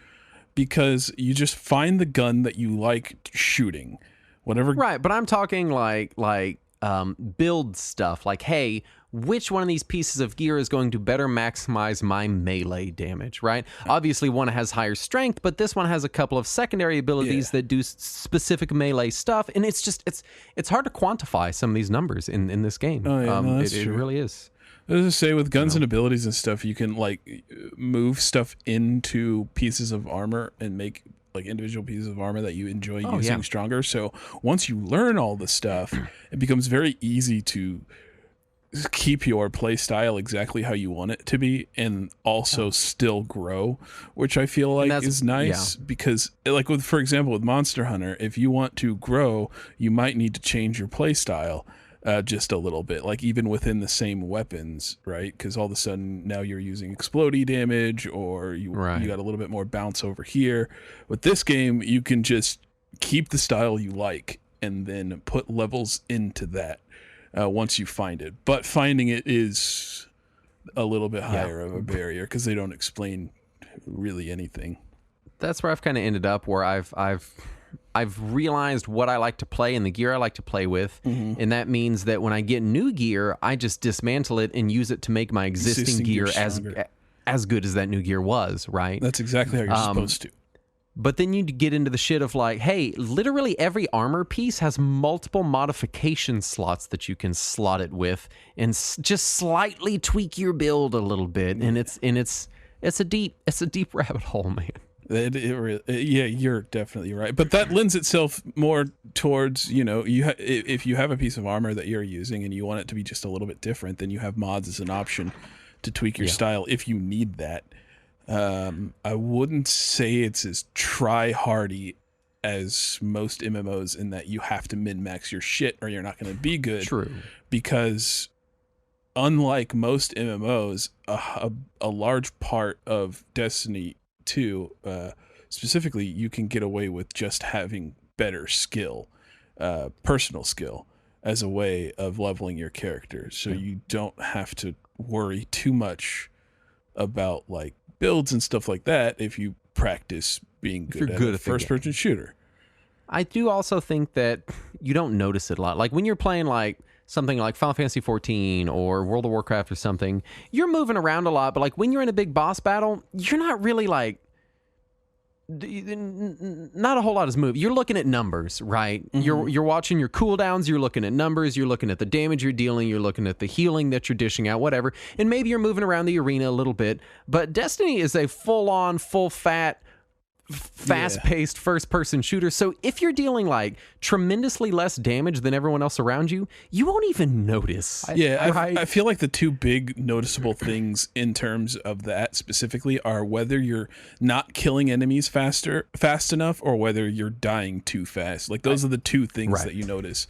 because you just find the gun that you like shooting, whatever. Right, but I'm talking like build stuff. Like, hey, which one of these pieces of gear is going to better maximize my melee damage? Right. Obviously, one has higher strength, but this one has a couple of secondary abilities that do specific melee stuff, and it's hard to quantify some of these numbers in this game. Oh yeah, that's true. It really is. As I say, with guns and abilities and stuff, you can like move stuff into pieces of armor and make like individual pieces of armor that you enjoy using stronger. So once you learn all the stuff, it becomes very easy to keep your play style exactly how you want it to be and also still grow, which I feel like is nice because like for example, with Monster Hunter, if you want to grow, you might need to change your play style. Just a little bit, like even within the same weapons, right? Because all of a sudden now you're using explodey damage, or you got a little bit more bounce over here. With this game, you can just keep the style you like and then put levels into that once you find it. But finding it is a little bit higher of a barrier because they don't explain really anything. That's where I've kind of ended up, where I've realized what I like to play and the gear I like to play with, and that means that when I get new gear, I just dismantle it and use it to make my existing gear as good as that new gear was, right? That's exactly how you're supposed to. But then you get into the shit of like, hey, literally every armor piece has multiple modification slots that you can slot it with and just slightly tweak your build a little bit, and it's a deep rabbit hole, man. You're definitely right. But that lends itself more towards, if you have a piece of armor that you're using and you want it to be just a little bit different, then you have mods as an option to tweak your style if you need that. I wouldn't say it's as try-hardy as most MMOs in that you have to min-max your shit or you're not going to be good. True. Because unlike most MMOs, a large part of Destiny 2, specifically, you can get away with just having better skill, personal skill, as a way of leveling your character. So you don't have to worry too much about like builds and stuff like that if you practice being good at a first-person shooter. I do also think that you don't notice it a lot. Like when you're playing like something like Final Fantasy 14 or World of Warcraft or something, you're moving around a lot, but like when you're in a big boss battle, you're not really like, not a whole lot is moved. You're looking at numbers, right? Mm-hmm. You're watching your cooldowns, you're looking at numbers, you're looking at the damage you're dealing, you're looking at the healing that you're dishing out, whatever. And maybe you're moving around the arena a little bit, but Destiny is a full-on, full-fat, fast-paced first-person shooter. So if you're dealing like tremendously less damage than everyone else around you, you won't even notice. I feel like the two big noticeable things in terms of that specifically are whether you're not killing enemies fast enough or whether you're dying too fast. Like those are the two things that you notice.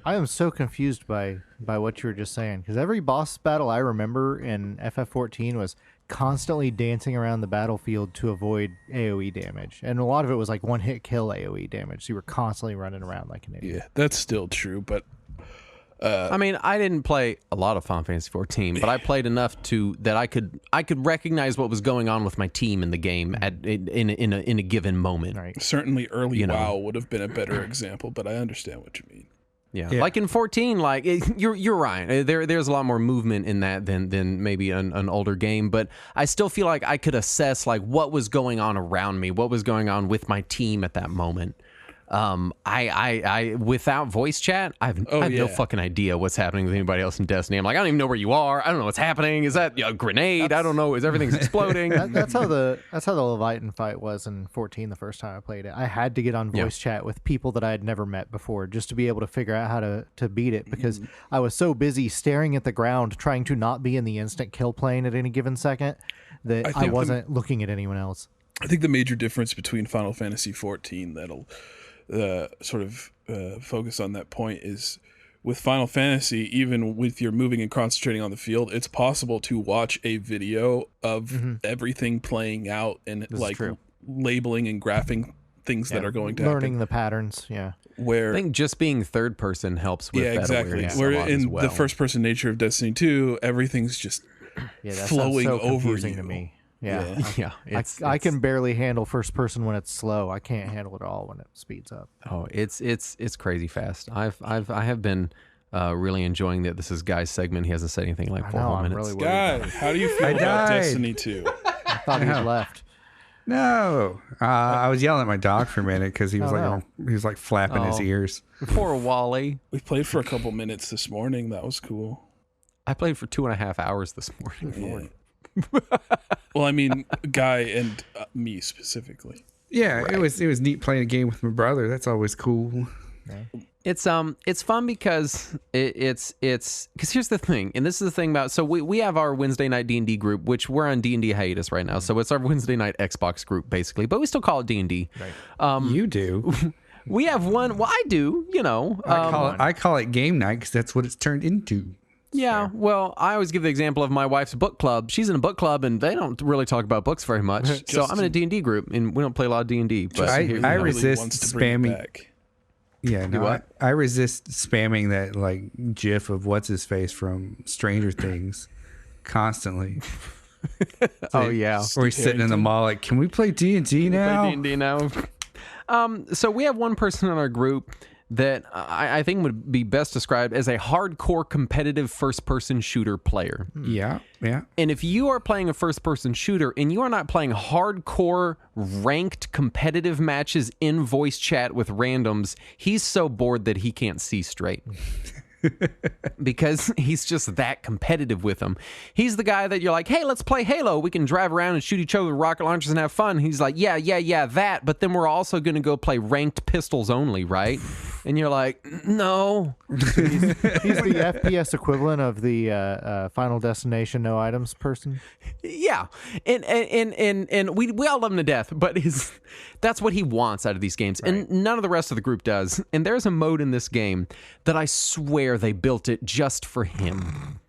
I am so confused by what you were just saying, because every boss battle I remember in FF14 was constantly dancing around the battlefield to avoid AoE damage. And a lot of it was like one hit kill AoE damage. So you were constantly running around like an idiot. Yeah, that's still true, but I mean, I didn't play a lot of Final Fantasy 14, but I played enough that I could recognize what was going on with my team in the game in a given moment. Right. certainly early WoW would have been a better example, but I understand what you mean. Yeah. Like in 14, like you're right. There's a lot more movement in that than maybe an older game, but I still feel like I could assess like what was going on around me, what was going on with my team at that moment. I without voice chat, I have no fucking idea what's happening with anybody else in Destiny. I'm like, I don't even know where you are. I don't know what's happening. Is that a grenade? I don't know. Is everything's exploding? That's how the Leviathan fight was in 14 the first time I played it. I had to get on voice chat with people that I had never met before just to be able to figure out how to beat it, because I was so busy staring at the ground trying to not be in the instant kill plane at any given second that I wasn't looking at anyone else. I think the major difference between Final Fantasy 14 that'll sort of focus on that point is with Final Fantasy, even with your moving and concentrating on the field, it's possible to watch a video of everything playing out and labeling and graphing things that are going to learning happen. the patterns. I think just being third person helps with that exactly. awareness Where a lot in as well. the first person nature of Destiny 2, everything's just that flowing sounds so over confusing you. to me. I can barely handle first person when it's slow. I can't handle it all when it speeds up. Oh, it's crazy fast. I have been really enjoying that. This is Guy's segment. He hasn't said anything in like 4 whole minutes. Really Guy, how do you feel about Destiny 2? I thought he had left. No, I was yelling at my dog for a minute because he was like flapping his ears. Poor Wally. We played for a couple minutes this morning. That was cool. I played for 2.5 hours this morning. Yeah. Well, I mean, Guy and me specifically. Yeah, right. It was neat playing a game with my brother. That's always cool. It's fun because it's because here's the thing, and this is the thing about, so we have our Wednesday night D&D group, which we're on D&D hiatus right now, so it's our Wednesday night Xbox group basically, but we still call it D&D. Right. You do. We have one. Well, I do. I call it game night because that's what it's turned into. Yeah, well, I always give the example of my wife's book club. She's in a book club, and they don't really talk about books very much. So I'm in a D&D group, and we don't play a lot of D&D. But I resist spamming. Yeah, no, I resist spamming that like GIF of what's his face from Stranger Things constantly. Oh yeah, or he's sitting in the mall like, can we play D&D now? Play D&D now. So we have one person in our group that I think would be best described as a hardcore competitive first-person shooter player. Yeah. And if you are playing a first-person shooter and you are not playing hardcore ranked competitive matches in voice chat with randoms, he's so bored that he can't see straight. Because he's just that competitive with them. He's the guy that you're like, hey, let's play Halo. We can drive around and shoot each other with rocket launchers and have fun. He's like, yeah, that. But then we're also going to go play ranked pistols only, right? And you're like, no. He's the FPS equivalent of the Final Destination no items person. Yeah, and we all love him to death, but that's what he wants out of these games, right. And none of the rest of the group does. And there's a mode in this game that I swear they built it just for him,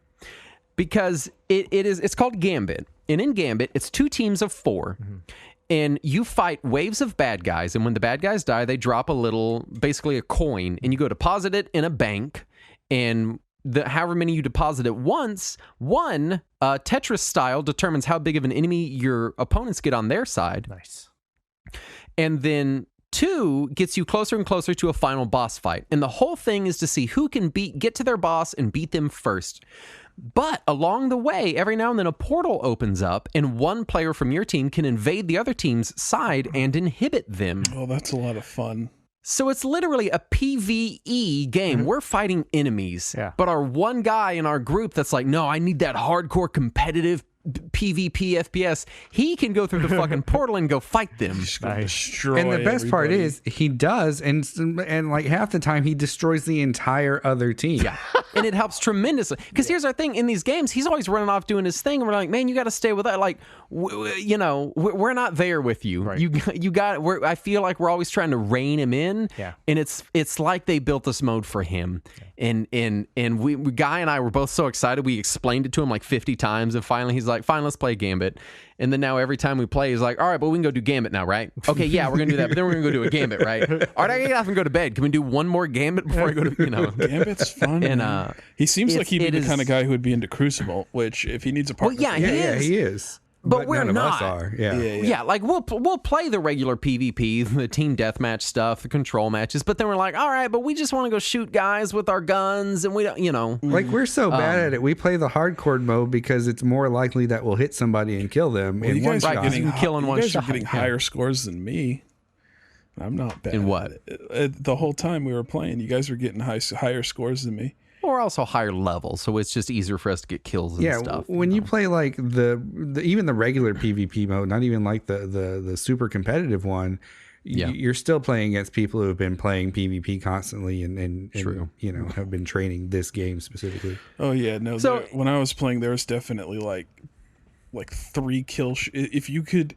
because it's called Gambit, and in Gambit it's 2 teams of 4. Mm-hmm. And you fight waves of bad guys, and when the bad guys die, they drop basically a coin, and you go deposit it in a bank, and however many you deposit at once, one, Tetris style, determines how big of an enemy your opponents get on their side. Nice. And then 2 gets you closer and closer to a final boss fight. And the whole thing is to see who can get to their boss and beat them first. But along the way, every now and then a portal opens up, and one player from your team can invade the other team's side and inhibit them. Oh, that's a lot of fun. So it's literally a PvE game. Mm-hmm. We're fighting enemies, but our one guy in our group that's like, no, I need that hardcore competitive PvP FPS. He can go through the fucking portal and go fight them. Destroy and the best everybody. part is he does, and like half the time he destroys the entire other team. Yeah, and it helps tremendously. Because here's our thing: in these games, he's always running off doing his thing, and we're like, man, you got to stay with that. Like, we're not there with you. Right. You got. I feel like we're always trying to rein him in. Yeah. And it's like they built this mode for him. Yeah. And we Guy and I were both so excited. We explained it to him like 50 times, and finally he's like, "Fine, let's play Gambit." And then now every time we play, he's like, "All right, but we can go do Gambit now, right? Okay, yeah, we're gonna do that, but then we're gonna go do a Gambit, right? All right, I get off and go to bed. Can we do one more Gambit before I go to Gambit's fun. And he seems like he'd be the kind of guy who would be into Crucible, which if he needs a partner, he is. But we're none not. Of us are. Yeah. Like we'll play the regular PvP, the team deathmatch stuff, the control matches. But then we're like, all right, but we just want to go shoot guys with our guns, and we don't, Like we're so bad at it. We play the hardcore mode because it's more likely that we'll hit somebody and kill them in one shot. You can kill in one shot. You guys are getting higher scores than me. I'm not bad. In what? The whole time we were playing, you guys were getting higher scores than me. Or also higher levels, so it's just easier for us to get kills and stuff. When you play like the even the regular PvP mode, not even like the super competitive one, you're still playing against people who have been playing PvP constantly and have been training this game specifically. Oh yeah, no. So when I was playing, there was definitely like 3 kill. If you could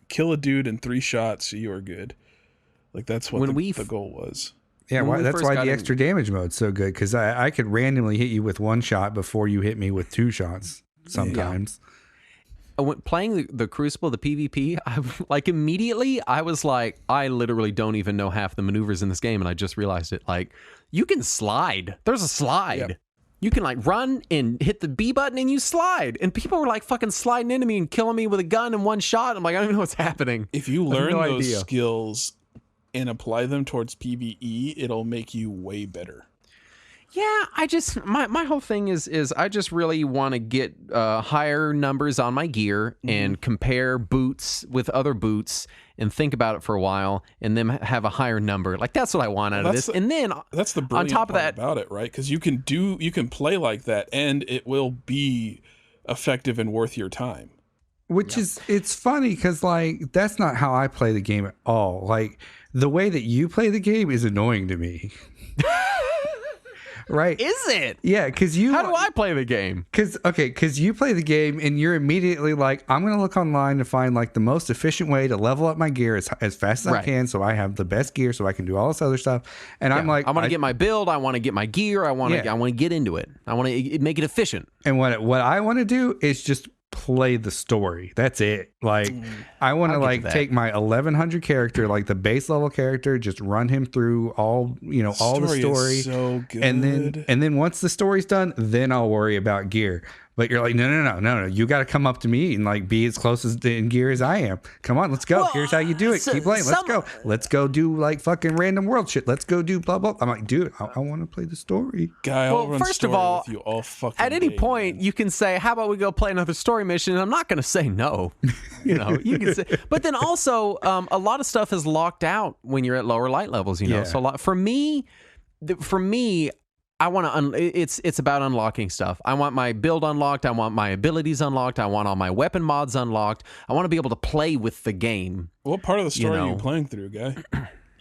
kill a dude in 3 shots, you are good. Like that's what the goal was. Yeah, that's why the extra damage mode's so good, because I could randomly hit you with 1 shot before you hit me with 2 shots sometimes. Yeah. Playing the Crucible, the PvP, immediately I was like, I literally don't even know half the maneuvers in this game, and I just realized it. Like, you can slide. There's a slide. Yep. You can like run and hit the B button and you slide. And people were like fucking sliding into me and killing me with a gun in 1 shot. I'm like, I don't even know what's happening. If you learn those skills and apply them towards PvE, it'll make you way better. Yeah, I just my whole thing is I just really want to get higher numbers on my gear and compare boots with other boots and think about it for a while and then have a higher number. Like that's what I want out of this. And then that's the brilliant on top of part that about it, right? Because you can play like that and it will be effective and worth your time. Which is, it's funny because like that's not how I play the game at all. Like the way that you play the game is annoying to me. Right? Is it? Yeah, because How do I play the game? Because you play the game and you're immediately like, I'm going to look online to find like the most efficient way to level up my gear as fast as I can, so I have the best gear, so I can do all this other stuff. And I'm like, I want to get my build. I want to get my gear. I want to get into it. I want to make it efficient. And what I want to do is just play the story. That's it. Like I want to like take my 1100 character, like the base level character, just run him through all the story. Is so good. And then once the story's done, then I'll worry about gear. But you're like, no. You got to come up to me and like be as close in gear as I am. Come on, let's go. Well, here's how you do it. Keep playing. Let's go. Let's go do like fucking random world shit. Let's go do blah blah. I'm like, dude, I want to play the story. Guy, well, first of all, with you all fucking at any point, you can say, "How about we go play another story mission?" And I'm not going to say no. You can say. But then also, a lot of stuff is locked out when you're at lower light levels. So for me. I want to. It's about unlocking stuff. I want my build unlocked. I want my abilities unlocked. I want all my weapon mods unlocked. I want to be able to play with the game. What part of the story are you playing through, Guy?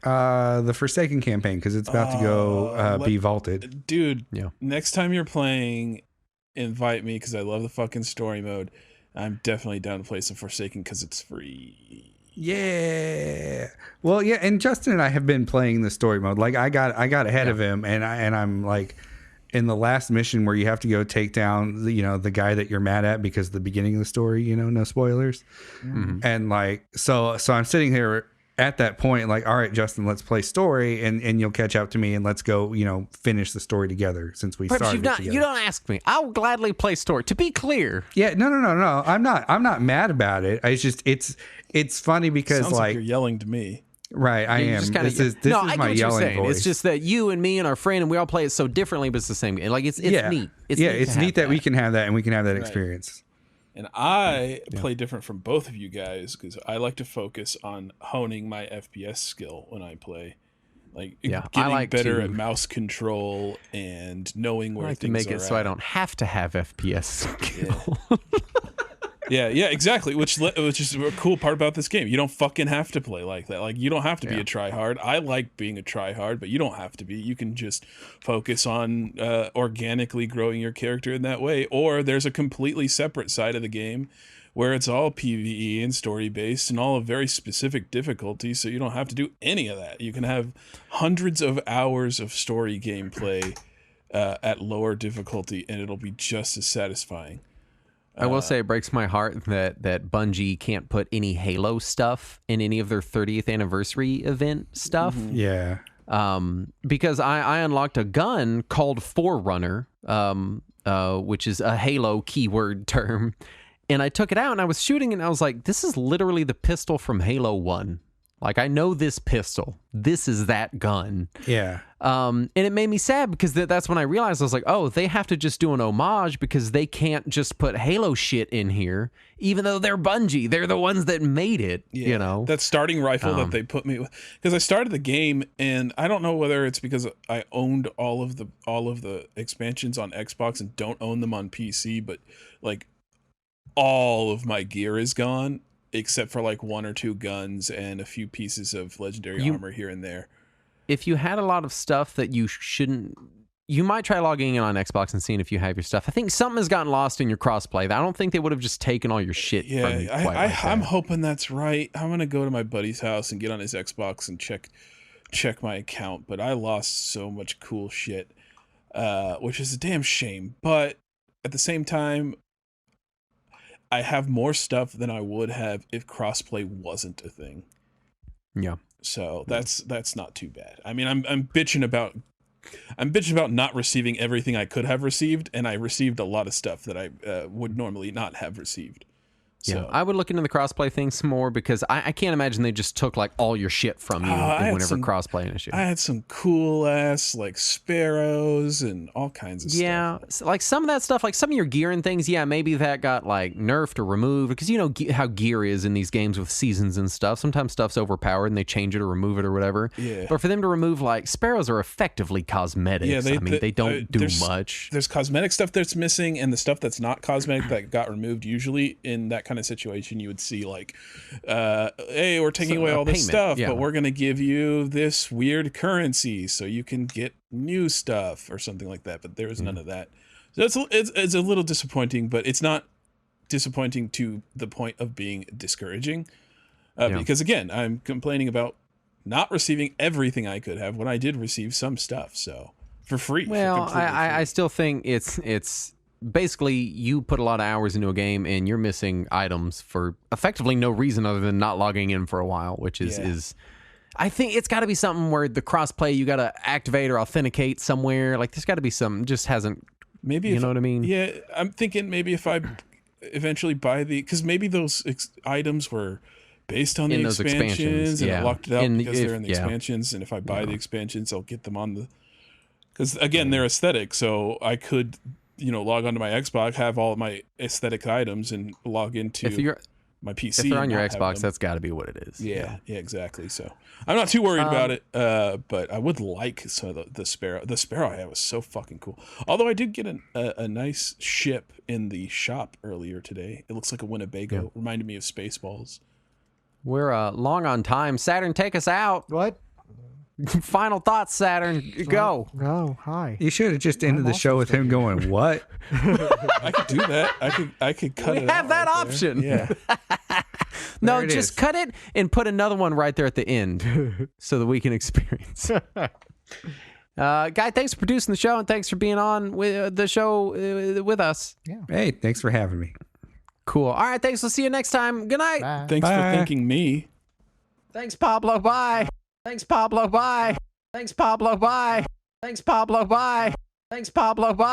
The Forsaken campaign, because it's about to go be vaulted. Dude, next time you're playing, invite me because I love the fucking story mode. I'm definitely down to play some Forsaken because it's free. Yeah. Well, yeah, and Justin and I have been playing the story mode. Like I got ahead of him, and I'm like in the last mission where you have to go take down the guy that you're mad at because the beginning of the story, no spoilers. Mm-hmm. And like so I'm sitting here at that point like, all right, Justin, let's play story, and you'll catch up to me and let's go, finish the story together since we started together. You don't ask me. I'll gladly play story. To be clear. Yeah, no. I'm not mad about it. It's just it's funny because sounds like you're yelling to me. Right, I am. This is my yelling voice. It's just that you and me and our friend, and we all play it so differently, but it's the same game. Like it's neat. It's neat that we can have that and we can have that experience. And I play different from both of you guys because I like to focus on honing my FPS skill when I play. Like getting better at mouse control and knowing where things are. I like to make it so I don't have to have FPS skill. Yeah, exactly. Which is a cool part about this game. You don't fucking have to play like that. Like you don't have to be a tryhard. I like being a tryhard, but you don't have to be. You can just focus on organically growing your character in that way. Or there's a completely separate side of the game where it's all PvE and story based and all of very specific difficulties. So you don't have to do any of that. You can have hundreds of hours of story gameplay at lower difficulty, and it'll be just as satisfying. I will say it breaks my heart that Bungie can't put any Halo stuff in any of their 30th anniversary event stuff. Yeah. Because I unlocked a gun called Forerunner, which is a Halo keyword term, and I took it out and I was shooting and I was like, this is literally the pistol from Halo 1. Like, I know this pistol. This is that gun. Yeah. And it made me sad because that's when I realized, I was like, oh, they have to just do an homage because they can't just put Halo shit in here, even though they're Bungie. They're the ones that made it, you know? That starting rifle that they put me with. Because I started the game, and I don't know whether it's because I owned all of the expansions on Xbox and don't own them on PC, but, like, all of my gear is gone, except for, like, 1 or 2 guns and a few pieces of legendary armor here and there. If you had a lot of stuff that you shouldn't, you might try logging in on Xbox and seeing if you have your stuff. I think something has gotten lost in your crossplay. I don't think they would have just taken all your shit from you quite like that. I'm hoping that's right. I'm going to go to my buddy's house and get on his Xbox and check my account, but I lost so much cool shit, which is a damn shame. But at the same time, I have more stuff than I would have if crossplay wasn't a thing. Yeah. So that's not too bad. I mean, I'm bitching about not receiving everything I could have received, and I received a lot of stuff that I would normally not have received. So. Yeah, I would look into the crossplay thing some more because I can't imagine they just took like all your shit from you whenever crossplay initiative. I had some cool ass like sparrows and all kinds of stuff. Yeah, like some of that stuff, like some of your gear and things. Yeah, maybe that got like nerfed or removed because you know how gear is in these games with seasons and stuff. Sometimes stuff's overpowered and they change it or remove it or whatever. Yeah. But for them to remove like sparrows are effectively cosmetics. Yeah, they don't do much. There's cosmetic stuff that's missing, and the stuff that's not cosmetic that got removed. Usually in that kind of situation you would see like hey, we're taking away all this stuff, but we're going to give you this weird currency so you can get new stuff or something like that, but there was none of that. So it's a little disappointing, but it's not disappointing to the point of being discouraging, because again, I'm complaining about not receiving everything I could have when I did receive some stuff, so for free. Well, I still think it's basically you put a lot of hours into a game and you're missing items for effectively no reason other than not logging in for a while, which is I think it's got to be something where the crossplay you got to activate or authenticate somewhere. Like there's got to be some just hasn't. Maybe you know what I mean? Yeah, I'm thinking maybe if I eventually buy because maybe those items were based on the expansions and I locked it out because they're in the expansions, and if I buy the expansions, I'll get them on the because again they're aesthetic, so I could. Log onto my Xbox, have all of my aesthetic items, and log into my PC. If they're on your Xbox, that's got to be what it is. Yeah, exactly. So I'm not too worried about it, but I would like some of the Sparrow. The Sparrow I had was so fucking cool. Although I did get a nice ship in the shop earlier today. It looks like a Winnebago. Yeah. Reminded me of Spaceballs. We're long on time. Saturn, take us out. What? Final thoughts, Saturn. Go. Oh, hi. You should have just ended the show with him going, "What?" I could do that. I could cut it. We have that option. Yeah. No, just cut it and put another one right there at the end, so that we can experience. Guy, thanks for producing the show and thanks for being on with the show with us. Yeah. Hey, thanks for having me. Cool. All right, thanks. We'll see you next time. Good night. Bye. Thanks for thanking me. Thanks, Pablo. Bye. Thanks, Pablo. Bye. Thanks, Pablo. Bye. Thanks, Pablo. Bye. Thanks, Pablo. Bye.